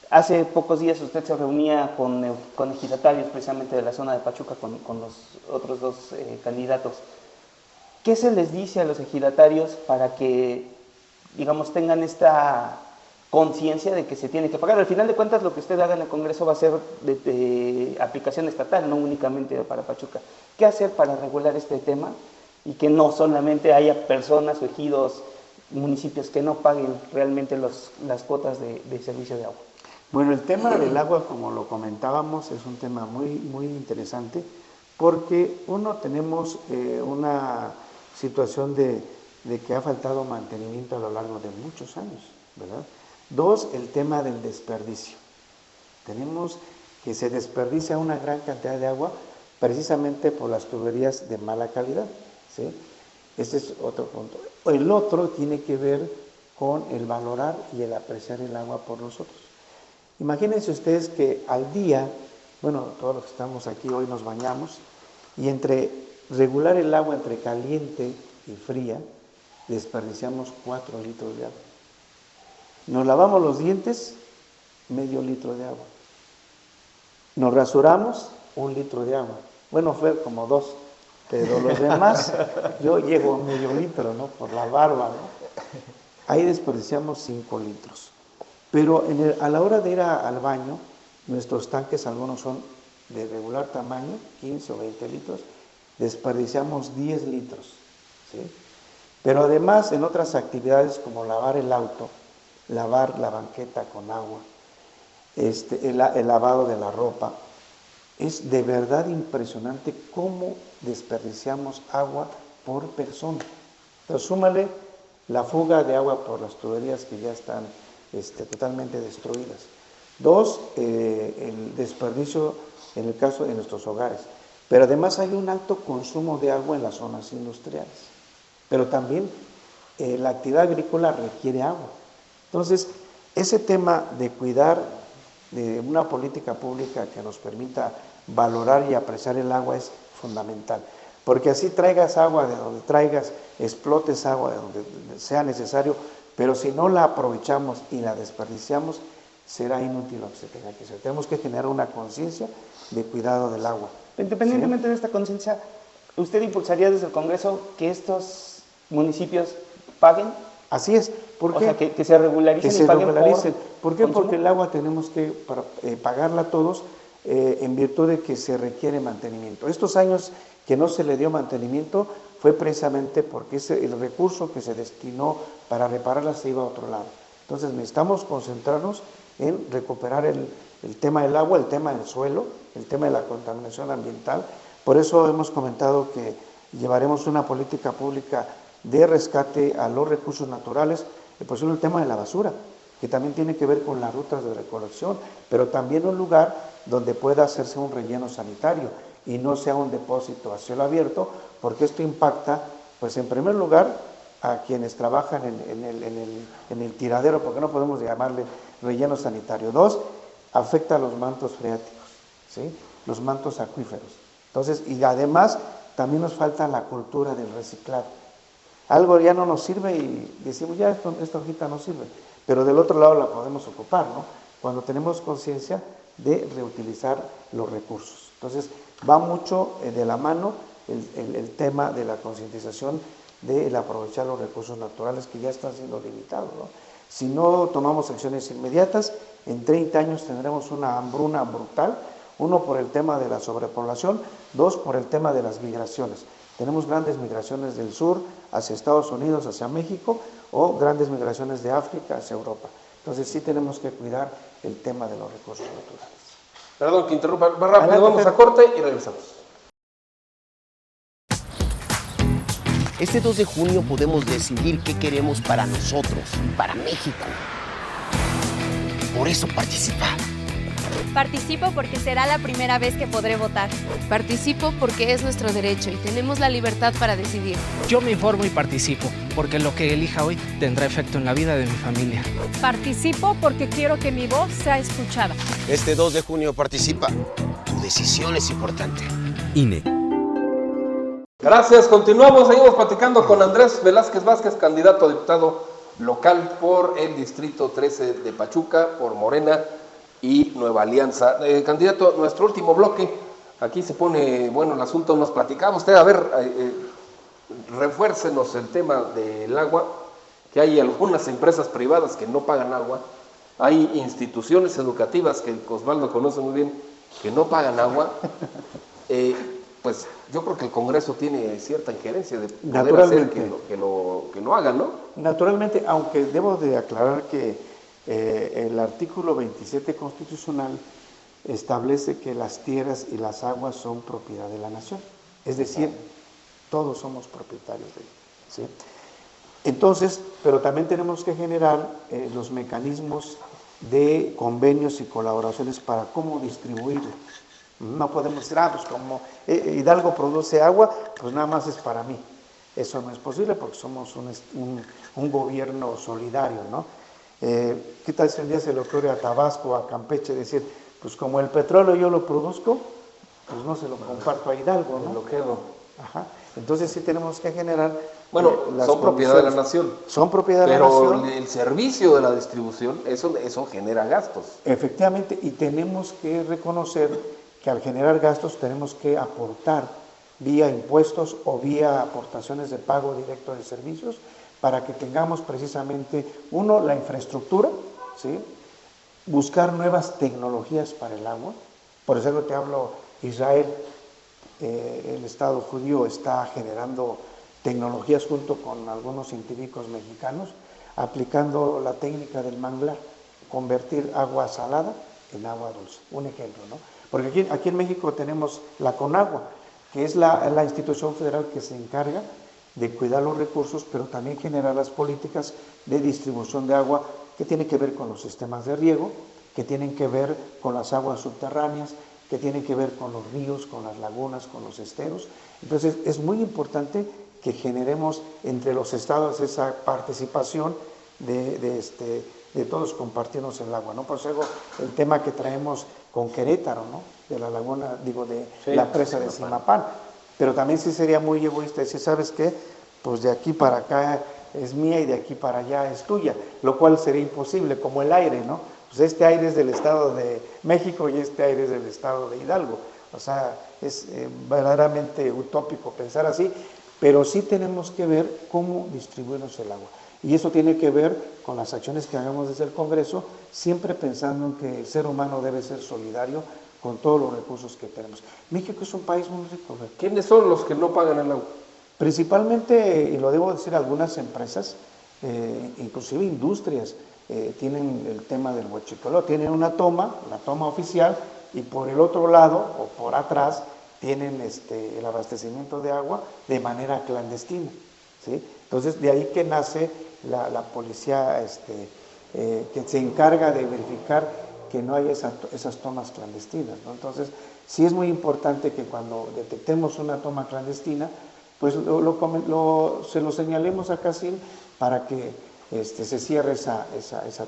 Hace pocos días usted se reunía con ejidatarios precisamente de la zona de Pachuca, con los otros 2 candidatos. ¿Qué se les dice a los ejidatarios para que, digamos, tengan esta conciencia de que se tiene que pagar? Al final de cuentas, lo que usted haga en el Congreso va a ser de aplicación estatal, no únicamente para Pachuca. ¿Qué hacer para regular este tema y que no solamente haya personas o ejidos, municipios que no paguen realmente las cuotas de servicio de agua?
Bueno, el tema del agua, como lo comentábamos, es un tema muy, muy interesante, porque tenemos una situación de que ha faltado mantenimiento a lo largo de muchos años, ¿verdad? 2, el tema del desperdicio. Tenemos que se desperdicia una gran cantidad de agua precisamente por las tuberías de mala calidad, ¿sí? Ese es otro punto. El otro tiene que ver con el valorar y el apreciar el agua por nosotros. Imagínense ustedes que al día, bueno, todos los que estamos aquí hoy nos bañamos, y entre regular el agua entre caliente y fría, desperdiciamos 4 litros de agua. Nos lavamos los dientes, medio litro de agua. Nos rasuramos, 1 litro de agua. Bueno, fue como 2, pero los demás, yo llego a medio litro, ¿no? Por la barba, ¿no? Ahí desperdiciamos 5 litros. Pero a la hora de ir al baño, nuestros tanques, algunos son de regular tamaño, 15 o 20 litros, desperdiciamos 10 litros, ¿sí? Pero además, en otras actividades como lavar el auto, lavar la banqueta con agua, el lavado de la ropa, es de verdad impresionante cómo desperdiciamos agua por persona. Pero súmale la fuga de agua por las tuberías que ya están totalmente destruidas. 2, el desperdicio en el caso de nuestros hogares. Pero además hay un alto consumo de agua en las zonas industriales. Pero también la actividad agrícola requiere agua. Entonces, ese tema de cuidar de una política pública que nos permita valorar y apreciar el agua es fundamental, porque así traigas agua de donde traigas, explotes agua de donde sea necesario, pero si no la aprovechamos y la desperdiciamos, será inútil lo que se tenga que hacer. Tenemos que generar una conciencia de cuidado del agua.
Independientemente de esta conciencia, ¿usted impulsaría desde el Congreso que estos municipios paguen?
Así es. ¿Por qué?
O sea, que se regularicen
que se
y paguen
regularicen.
por
¿Por qué?
consumo.
Porque el agua tenemos que pagarla todos en virtud de que se requiere mantenimiento. Estos años que no se le dio mantenimiento fue precisamente porque el recurso que se destinó para repararla se iba a otro lado. Entonces necesitamos concentrarnos en recuperar el tema del agua, el tema del suelo, el tema de la contaminación ambiental. Por eso hemos comentado que llevaremos una política pública de rescate a los recursos naturales. Por ejemplo, el tema de la basura, que también tiene que ver con las rutas de recolección, pero también un lugar donde pueda hacerse un relleno sanitario y no sea un depósito a cielo abierto, porque esto impacta, pues en primer lugar, a quienes trabajan en el tiradero, porque no podemos llamarle relleno sanitario. 2, afecta a los mantos freáticos, ¿sí? Los mantos acuíferos. Entonces, y además, también nos falta la cultura del reciclado. Algo ya no nos sirve y decimos, ya esta hojita no sirve, pero del otro lado la podemos ocupar, ¿no? Cuando tenemos conciencia de reutilizar los recursos. Entonces, va mucho de la mano el tema de la concientización del aprovechar los recursos naturales que ya están siendo limitados, ¿no? Si no tomamos acciones inmediatas, en 30 años tendremos una hambruna brutal, 1 por el tema de la sobrepoblación, 2 por el tema de las migraciones. Tenemos grandes migraciones del sur hacia Estados Unidos, hacia México, o grandes migraciones de África hacia Europa. Entonces sí tenemos que cuidar el tema de los recursos naturales.
Perdón que interrumpa, más rápido, vamos a corte y regresamos.
Este 2 de junio podemos decidir qué queremos para nosotros, para México. Por eso participa.
Participo porque será la primera vez que podré votar.
Participo porque es nuestro derecho y tenemos la libertad para decidir.
Yo me informo y participo, porque lo que elija hoy tendrá efecto en la vida de mi familia.
Participo porque quiero que mi voz sea escuchada.
Este 2 de junio participa. Tu decisión es importante.
INE.
Gracias, continuamos, seguimos platicando con Andrés Velázquez Vázquez, candidato a diputado local por el Distrito 13 de Pachuca, por Morena y Nueva Alianza. Candidato, nuestro último bloque, aquí se pone bueno el asunto, nos platicaba usted, a ver, refuércenos el tema del agua, que hay algunas empresas privadas que no pagan agua, hay instituciones educativas que Osvaldo conoce muy bien, que no pagan agua, pues yo creo que el Congreso tiene cierta injerencia de poder hacer que lo hagan, ¿no?
Naturalmente, aunque debo de aclarar que el artículo 27 constitucional establece que las tierras y las aguas son propiedad de la nación, es decir, todos somos propietarios de ellas, ¿sí? Entonces, pero también tenemos que generar los mecanismos de convenios y colaboraciones para cómo distribuirlo. No podemos decir, pues como Hidalgo produce agua, pues nada más es para mí. Eso no es posible porque somos un gobierno solidario, ¿no? ¿Qué tal si un día se le ocurre a Tabasco, a Campeche, decir, pues como el petróleo yo lo produzco, pues no se lo comparto a Hidalgo, ¿no?
Lo quedo.
Ajá. Entonces sí tenemos que generar...
Bueno, son propiedad de la nación.
Son propiedad de la nación.
Pero el servicio de la distribución, eso genera gastos.
Efectivamente, y tenemos que reconocer que al generar gastos tenemos que aportar vía impuestos o vía aportaciones de pago directo de servicios para que tengamos precisamente, uno, la infraestructura, ¿sí? Buscar nuevas tecnologías para el agua. Por eso te hablo, Israel, el Estado judío está generando tecnologías junto con algunos científicos mexicanos, aplicando la técnica del manglar, convertir agua salada en agua dulce. Un ejemplo, ¿no? Porque aquí en México tenemos la CONAGUA, que es la institución federal que se encarga de cuidar los recursos, pero también generar las políticas de distribución de agua que tienen que ver con los sistemas de riego, que tienen que ver con las aguas subterráneas, que tienen que ver con los ríos, con las lagunas, con los esteros. Entonces es muy importante que generemos entre los estados esa participación de todos compartirnos el agua, ¿no? Por eso el tema que traemos con Querétaro, ¿no? De la laguna, de la presa de Zimapán. Pero también sí sería muy egoísta decir, ¿sabes qué? Pues de aquí para acá es mía y de aquí para allá es tuya, lo cual sería imposible, como el aire, ¿no? Pues este aire es del Estado de México y este aire es del Estado de Hidalgo. O sea, es verdaderamente utópico pensar así, pero sí tenemos que ver cómo distribuirnos el agua. Y eso tiene que ver con las acciones que hagamos desde el Congreso, siempre pensando en que el ser humano debe ser solidario con todos los recursos que tenemos. México es un país muy rico.
¿Quiénes son los que no pagan el agua?
Principalmente, y lo debo decir, algunas empresas, inclusive industrias, tienen el tema del huachicoleo, tienen una toma, la toma oficial, y por el otro lado, o por atrás, tienen el abastecimiento de agua de manera clandestina, ¿sí? Entonces, de ahí que nace la policía que se encarga de verificar que no haya esas tomas clandestinas, ¿no? Entonces, sí es muy importante que cuando detectemos una toma clandestina, pues se lo señalemos a CACIL para que se cierre esa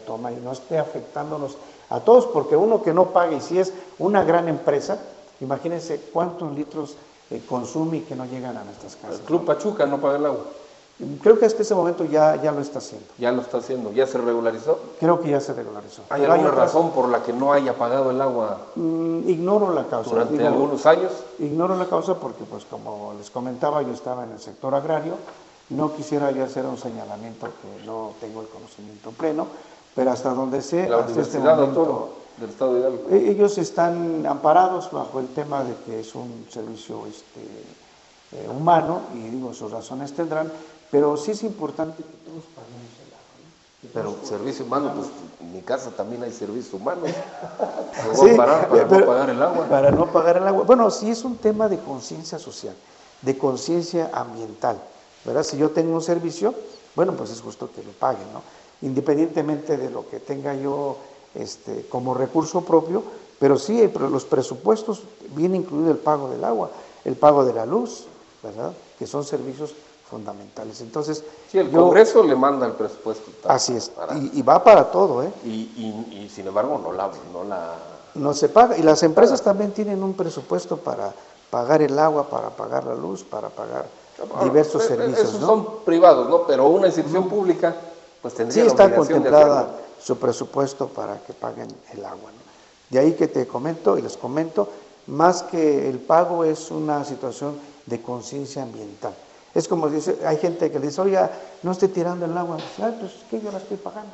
toma y no esté afectándonos a todos, porque uno que no pague, y si es una gran empresa, imagínense cuántos litros consume y que no llegan a nuestras casas.
El Club Pachuca no paga el agua.
Creo que hasta ese momento ya lo está haciendo.
Ya lo está haciendo, ¿ya se regularizó?
Creo que ya se regularizó.
¿Hay alguna razón por la que no haya pagado el agua?
Ignoro la causa.
¿Durante algunos años?
Ignoro la causa porque, pues como les comentaba, yo estaba en el sector agrario, no quisiera yo hacer un señalamiento que no tengo el conocimiento pleno, pero hasta donde sé,
la
hasta
Universidad
este momento,
del Estado de Hidalgo.
Ellos están amparados bajo el tema de que es un servicio humano, y digo, sus razones tendrán, pero sí es importante que todos paguemos el agua, ¿no?
Pero servicio humano, pues en mi casa también hay servicio humano. Me
Sí,
voy a parar para no pagar el agua.
Para no pagar el agua. Bueno, sí es un tema de conciencia social, de conciencia ambiental, ¿verdad? Si yo tengo un servicio, bueno, pues es justo que lo pague, ¿no? Independientemente de lo que tenga yo como recurso propio, pero sí, los presupuestos viene incluido el pago del agua, el pago de la luz, ¿verdad? Que son servicios fundamentales. Entonces,
sí, el Congreso le manda el presupuesto.
Así es, y va para todo, ¿eh?
Y sin embargo
no se paga, y las empresas también tienen un presupuesto para pagar el agua, para pagar la luz, para pagar diversos servicios,
esos
¿no?
son privados, ¿no? Pero una institución pública, pues tendría
sí
la
está
obligación de
contemplada
hacerlo.
su presupuesto para que paguen el agua, ¿no? De ahí que te comento y les comento, más que el pago es una situación de conciencia ambiental. Es como dice, hay gente que le dice, oye, no esté tirando el agua. Dice, ah, pues que yo la estoy pagando.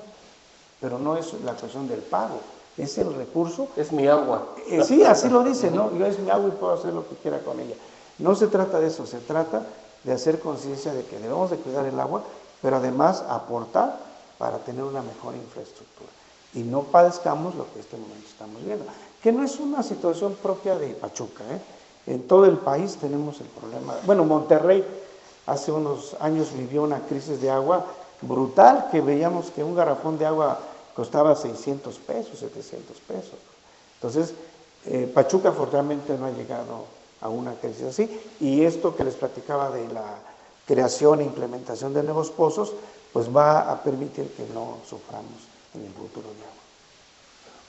Pero no es la cuestión del pago, es el recurso.
Es mi agua.
Sí, así lo dice, ¿no? Yo es mi agua y puedo hacer lo que quiera con ella. No se trata de eso, se trata de hacer conciencia de que debemos de cuidar el agua, pero además aportar para tener una mejor infraestructura. Y no padezcamos lo que en este momento estamos viendo, que no es una situación propia de Pachuca, ¿eh? En todo el país tenemos el problema. Bueno, Monterrey hace unos años vivió una crisis de agua brutal, que veíamos que un garrafón de agua costaba 600 pesos, 700 pesos. Entonces, Pachuca afortunadamente no ha llegado a una crisis así, y esto que les platicaba de la creación e implementación de nuevos pozos, pues va a permitir que no suframos en el futuro de agua.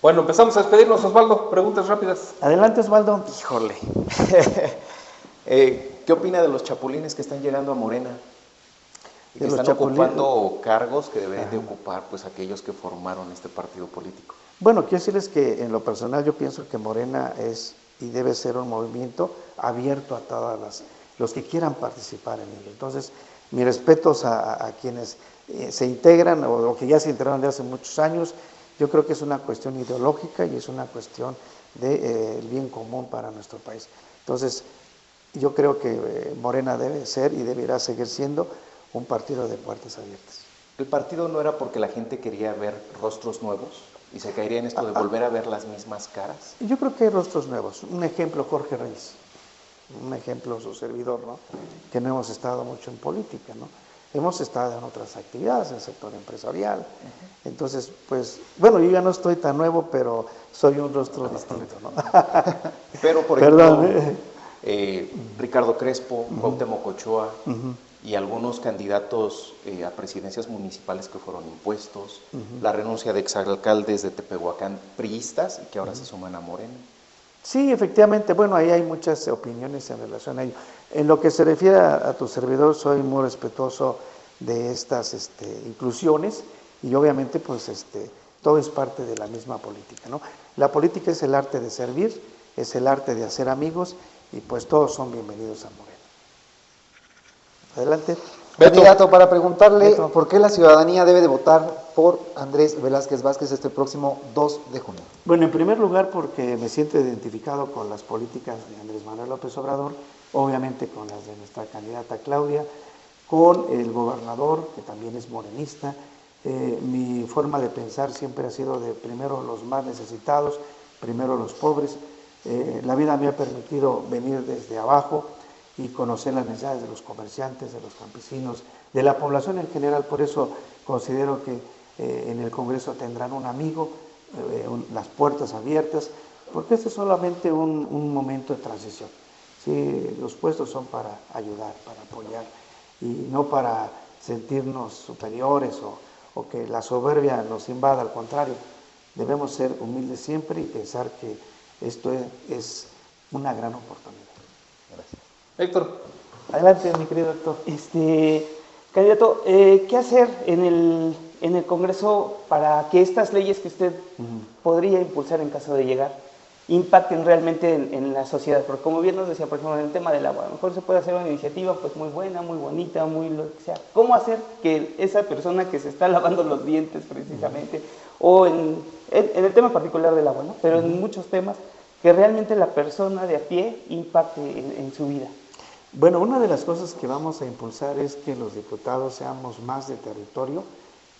Bueno, empezamos a despedirnos, Osvaldo. Preguntas rápidas.
Adelante, Osvaldo.
Híjole. ¿Qué opina de los chapulines que están llegando a Morena? Y que están ocupando cargos que deberían de ocupar pues aquellos que formaron este partido político.
Bueno, quiero decirles que en lo personal yo pienso que Morena es y debe ser un movimiento abierto a todos los que quieran participar en ello. Entonces, mis respetos a quienes se integran o que ya se integraron de hace muchos años. Yo creo que es una cuestión ideológica y es una cuestión del bien común para nuestro país. Entonces, yo creo que Morena debe ser y deberá seguir siendo un partido de puertas abiertas.
¿El partido no era porque la gente quería ver rostros nuevos y se caería en esto de volver a ver las mismas caras?
Yo creo que hay rostros nuevos. Un ejemplo, Jorge Reyes. Un ejemplo, su servidor, ¿no? Que no hemos estado mucho en política, ¿no? Hemos estado en otras actividades, en el sector empresarial. Entonces, pues, bueno, yo ya no estoy tan nuevo, pero soy un rostro distinto, ¿no?
Pero, por ejemplo, Ricardo Crespo, Cuauhtémoc Ochoa y algunos candidatos a presidencias municipales que fueron impuestos, la renuncia de exalcaldes de Tepehuacán priistas y que ahora se suman a Morena.
Sí, efectivamente, bueno, ahí hay muchas opiniones en relación a ello. En lo que se refiere a tu servidor, soy muy respetuoso de estas inclusiones y obviamente pues todo es parte de la misma política, ¿no? La política es el arte de servir, es el arte de hacer amigos y pues todos son bienvenidos a Morena. Adelante.
Candidato, para preguntarle por qué la ciudadanía debe de votar por Andrés Velázquez Vázquez este próximo 2 de junio.
Bueno, en primer lugar porque me siento identificado con las políticas de Andrés Manuel López Obrador, obviamente con las de nuestra candidata Claudia, con el gobernador, que también es morenista. Mi forma de pensar siempre ha sido de primero los más necesitados, primero los pobres. La vida me ha permitido venir desde abajo y conocer las necesidades de los comerciantes, de los campesinos, de la población en general. Por eso considero que en el Congreso tendrán un amigo, las puertas abiertas, porque este es solamente un momento de transición. Sí, los puestos son para ayudar, para apoyar, y no para sentirnos superiores o que la soberbia nos invada. Al contrario, debemos ser humildes siempre y pensar que esto es una gran oportunidad.
Gracias.
Héctor.
Adelante, mi querido Héctor.
Candidato, ¿qué hacer en el Congreso para que estas leyes que usted podría impulsar en caso de llegar impacten realmente en la sociedad? Porque como bien nos decía, por ejemplo, en el tema del agua, a lo mejor se puede hacer una iniciativa pues muy buena, muy bonita, muy lo que sea. ¿Cómo hacer que esa persona que se está lavando los dientes precisamente, o en el tema particular del agua, ¿no? Pero en muchos temas, que realmente la persona de a pie impacte en su vida?
Bueno, una de las cosas que vamos a impulsar es que los diputados seamos más de territorio,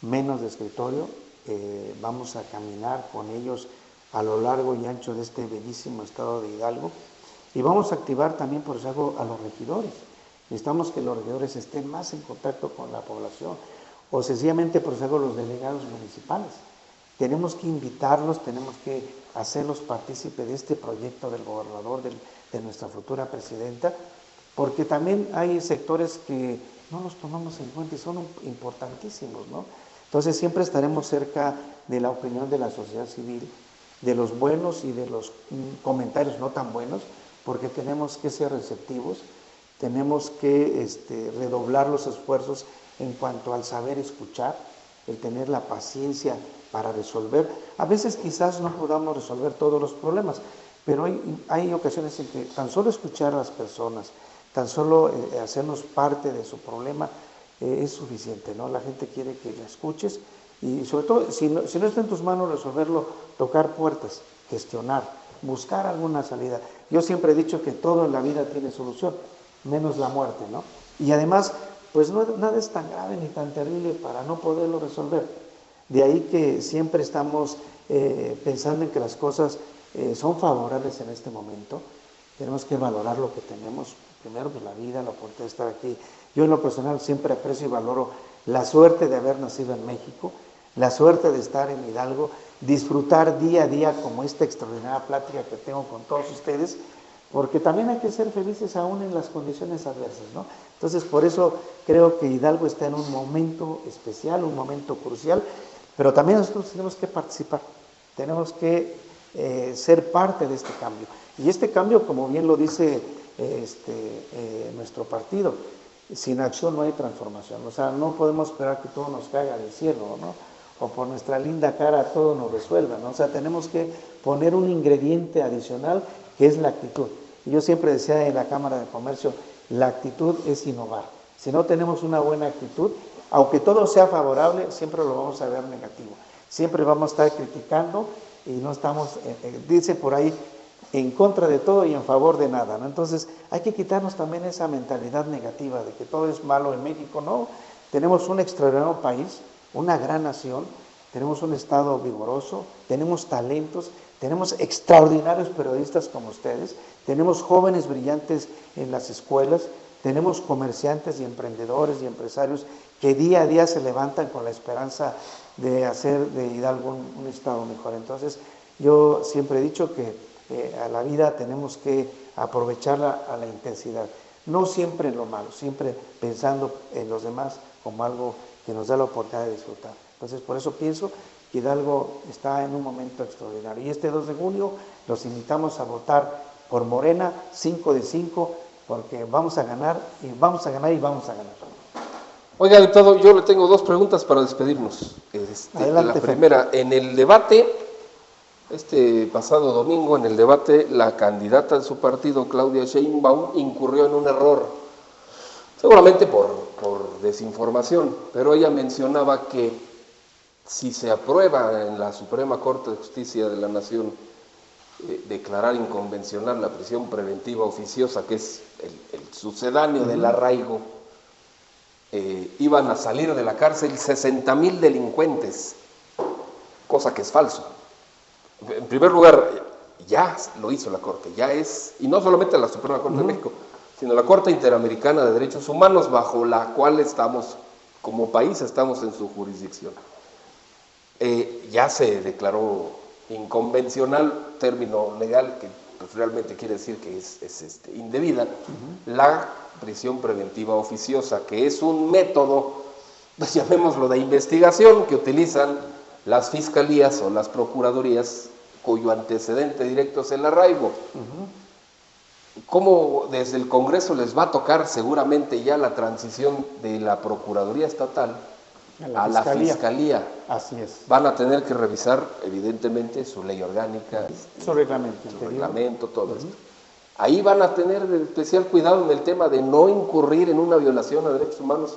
menos de escritorio. Vamos a caminar con ellos a lo largo y ancho de este bellísimo estado de Hidalgo y vamos a activar también, por eso, a los regidores. Necesitamos que los regidores estén más en contacto con la población o sencillamente, por eso, los delegados municipales. Tenemos que invitarlos, tenemos que hacerlos partícipes de este proyecto del gobernador, de nuestra futura presidenta, porque también hay sectores que no los tomamos en cuenta y son importantísimos, ¿no? Entonces siempre estaremos cerca de la opinión de la sociedad civil, de los buenos y de los comentarios no tan buenos, porque tenemos que ser receptivos, tenemos que redoblar los esfuerzos en cuanto al saber escuchar, el tener la paciencia para resolver. A veces quizás no podamos resolver todos los problemas, pero hay ocasiones en que tan solo escuchar a las personas, tan solo hacernos parte de su problema es suficiente, ¿no? La gente quiere que la escuches y sobre todo, si no está en tus manos resolverlo, tocar puertas, gestionar, buscar alguna salida. Yo siempre he dicho que todo en la vida tiene solución, menos la muerte, ¿no? Y además, pues nada es tan grave ni tan terrible para no poderlo resolver. De ahí que siempre estamos pensando en que las cosas son favorables en este momento. Tenemos que valorar lo que tenemos. Primero, pues la vida, la oportunidad de estar aquí. Yo en lo personal siempre aprecio y valoro la suerte de haber nacido en México, la suerte de estar en Hidalgo, disfrutar día a día como esta extraordinaria plática que tengo con todos ustedes, porque también hay que ser felices aún en las condiciones adversas, ¿no? Entonces, por eso creo que Hidalgo está en un momento especial, un momento crucial, pero también nosotros tenemos que participar, tenemos que ser parte de este cambio. Y este cambio, como bien lo dice nuestro partido, sin acción no hay transformación. O sea, no podemos esperar que todo nos caiga del cielo, ¿no? O por nuestra linda cara todo nos resuelva, ¿no? O sea, tenemos que poner un ingrediente adicional que es la actitud. Y yo siempre decía en la Cámara de Comercio, la actitud es innovar. Si no tenemos una buena actitud, aunque todo sea favorable, siempre lo vamos a ver negativo. Siempre vamos a estar criticando y no estamos, dice por ahí, en contra de todo y en favor de nada, ¿no? Entonces hay que quitarnos también esa mentalidad negativa de que todo es malo en México. No, tenemos un extraordinario país, una gran nación, tenemos un estado vigoroso, tenemos talentos, tenemos extraordinarios periodistas como ustedes, tenemos jóvenes brillantes en las escuelas, tenemos comerciantes y emprendedores y empresarios que día a día se levantan con la esperanza de hacer de Hidalgo un estado mejor. Entonces yo siempre he dicho que a la vida tenemos que aprovecharla a la intensidad. no siempre en lo malo, siempre pensando en los demás como algo que nos da la oportunidad de disfrutar. Entonces, por eso pienso que Hidalgo está en un momento extraordinario. Y este 2 de junio los invitamos a votar por Morena, 5 de 5, porque vamos a ganar y vamos a ganar y vamos a ganar.
Oiga, diputado, yo le tengo 2 preguntas para despedirnos.
Adelante,
la primera, en el debate, este pasado domingo, en el debate, la candidata de su partido, Claudia Sheinbaum, incurrió en un error, seguramente por desinformación, pero ella mencionaba que si se aprueba en la Suprema Corte de Justicia de la Nación declarar inconvencional la prisión preventiva oficiosa, que es el sucedáneo del arraigo, iban a salir de la cárcel 60,000 delincuentes, cosa que es falso. En primer lugar, ya lo hizo la Corte, ya es, y no solamente la Suprema Corte de México, sino la Corte Interamericana de Derechos Humanos, bajo la cual estamos, como país, estamos en su jurisdicción. Ya se declaró inconvencional, término legal que pues, realmente quiere decir que es indebida, la prisión preventiva oficiosa, que es un método, pues llamémoslo de investigación, que utilizan las fiscalías o las procuradurías cuyo antecedente directo es el arraigo. ¿Cómo desde el Congreso les va a tocar seguramente ya la transición de la Procuraduría Estatal a la Fiscalía?
Así es.
Van a tener que revisar, evidentemente, su ley orgánica,
su reglamento,
todo esto. Ahí van a tener especial cuidado en el tema de no incurrir en una violación a derechos humanos,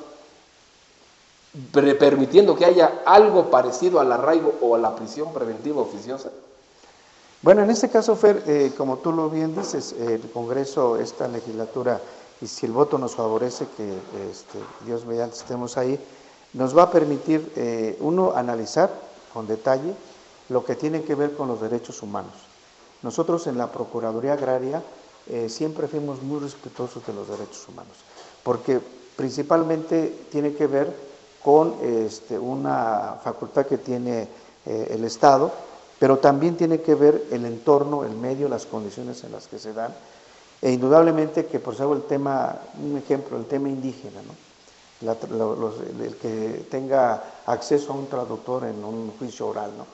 permitiendo que haya algo parecido al arraigo o a la prisión preventiva oficiosa.
Bueno, en este caso, Fer, como tú lo bien dices, el Congreso, esta legislatura, y si el voto nos favorece, que Dios mediante estemos ahí, nos va a permitir, uno, analizar con detalle lo que tiene que ver con los derechos humanos. Nosotros en la Procuraduría Agraria siempre fuimos muy respetuosos de los derechos humanos, porque principalmente tiene que ver con una facultad que tiene el Estado, pero también tiene que ver el entorno, el medio, las condiciones en las que se dan, e indudablemente que por ejemplo el tema, un ejemplo, el tema indígena, ¿no? El que tenga acceso a un traductor en un juicio oral, ¿no?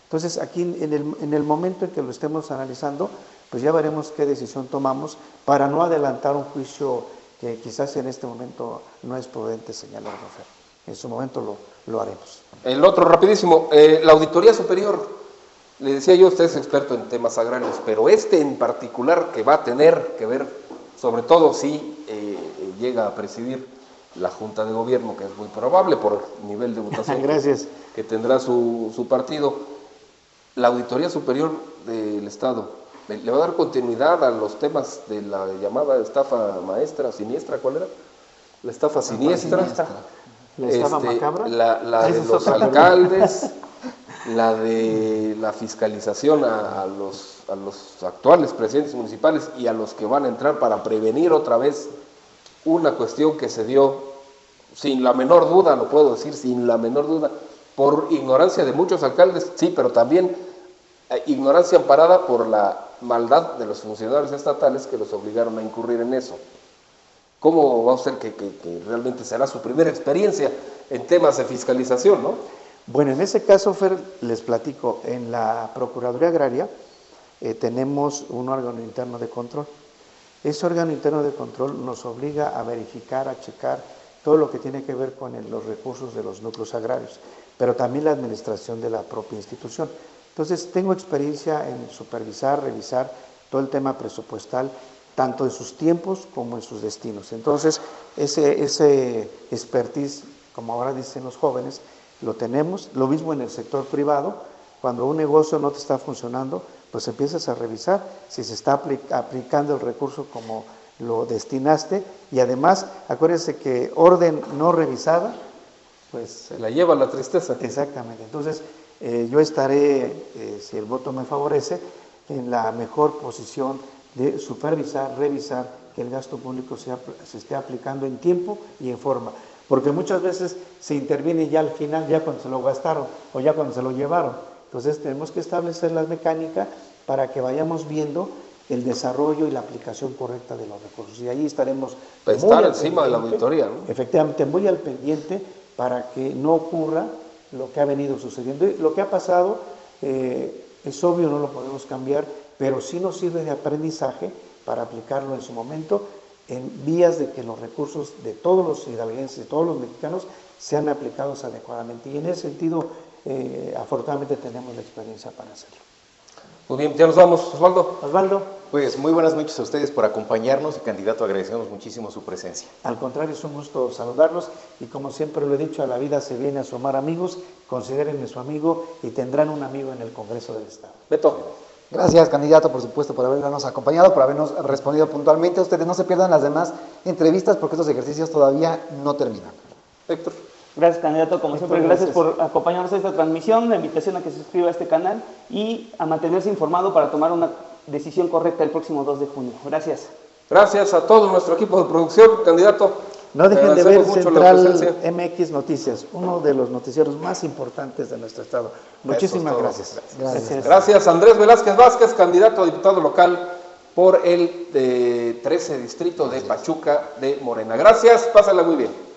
Entonces aquí en el momento en que lo estemos analizando, pues ya veremos qué decisión tomamos para no adelantar un juicio que quizás en este momento no es prudente señalar, ¿no, Fer? En su momento lo haremos.
El otro rapidísimo, la Auditoría Superior. Le decía yo, usted es experto en temas agrarios, pero en particular que va a tener que ver, sobre todo si llega a presidir la Junta de Gobierno, que es muy probable por el nivel de votación que tendrá su partido, la Auditoría Superior del Estado, ¿le va a dar continuidad a los temas de la llamada estafa maestra, siniestra? ¿Cuál era? La estafa siniestra.
¿La estafa macabra?
La de los alcaldes. La de la fiscalización a los actuales presidentes municipales y a los que van a entrar para prevenir otra vez una cuestión que se dio sin la menor duda, lo puedo decir, sin la menor duda, por ignorancia de muchos alcaldes, sí, pero también ignorancia amparada por la maldad de los funcionarios estatales que los obligaron a incurrir en eso. ¿Cómo va a ser que realmente será su primera experiencia en temas de fiscalización, no?
Bueno, en ese caso, Fer, les platico, en la Procuraduría Agraria tenemos un órgano interno de control. Ese órgano interno de control nos obliga a verificar, a checar todo lo que tiene que ver con los recursos de los núcleos agrarios, pero también la administración de la propia institución. Entonces, tengo experiencia en supervisar, revisar todo el tema presupuestal, tanto en sus tiempos como en sus destinos. Entonces, ese expertise, como ahora dicen los jóvenes, lo tenemos. Lo mismo en el sector privado, cuando un negocio no te está funcionando, pues empiezas a revisar si se está aplicando el recurso como lo destinaste, y además, acuérdense que orden no revisada, pues
se la lleva la tristeza.
Exactamente. Entonces, yo estaré, si el voto me favorece, en la mejor posición de supervisar, revisar que el gasto público se esté aplicando en tiempo y en forma. Porque muchas veces se interviene ya al final, ya cuando se lo gastaron o ya cuando se lo llevaron. Entonces tenemos que establecer la mecánica para que vayamos viendo el desarrollo y la aplicación correcta de los recursos. Y ahí estaremos
estar encima de la auditoría, ¿no?
Efectivamente, muy al pendiente para que no ocurra lo que ha venido sucediendo. Y lo que ha pasado es obvio, no lo podemos cambiar, pero sí nos sirve de aprendizaje para aplicarlo en su momento en vías de que los recursos de todos los hidalguenses, de todos los mexicanos, sean aplicados adecuadamente. Y en ese sentido, afortunadamente tenemos la experiencia para hacerlo.
Muy bien, ya nos vamos, Osvaldo.
Osvaldo.
Pues muy buenas noches a ustedes por acompañarnos y candidato, agradecemos muchísimo su presencia.
Al contrario, es un gusto saludarlos y como siempre lo he dicho, a la vida se viene a sumar amigos, considérenme su amigo y tendrán un amigo en el Congreso del Estado.
Beto.
Gracias, candidato, por supuesto, por habernos acompañado, por habernos respondido puntualmente. Ustedes no se pierdan las demás entrevistas porque estos ejercicios todavía no terminan.
Héctor.
Gracias, candidato, como siempre, gracias por acompañarnos en esta transmisión, la invitación a que se suscriba a este canal y a mantenerse informado para tomar una decisión correcta el próximo 2 de junio. Gracias.
Gracias a todo nuestro equipo de producción, candidato.
No dejen de ver Central MX Noticias, uno de los noticieros más importantes de nuestro estado. Muchísimas gracias.
Gracias, Andrés Velázquez Vázquez, candidato a diputado local por el 13 distrito de Pachuca de Morena. Gracias, pásala muy bien.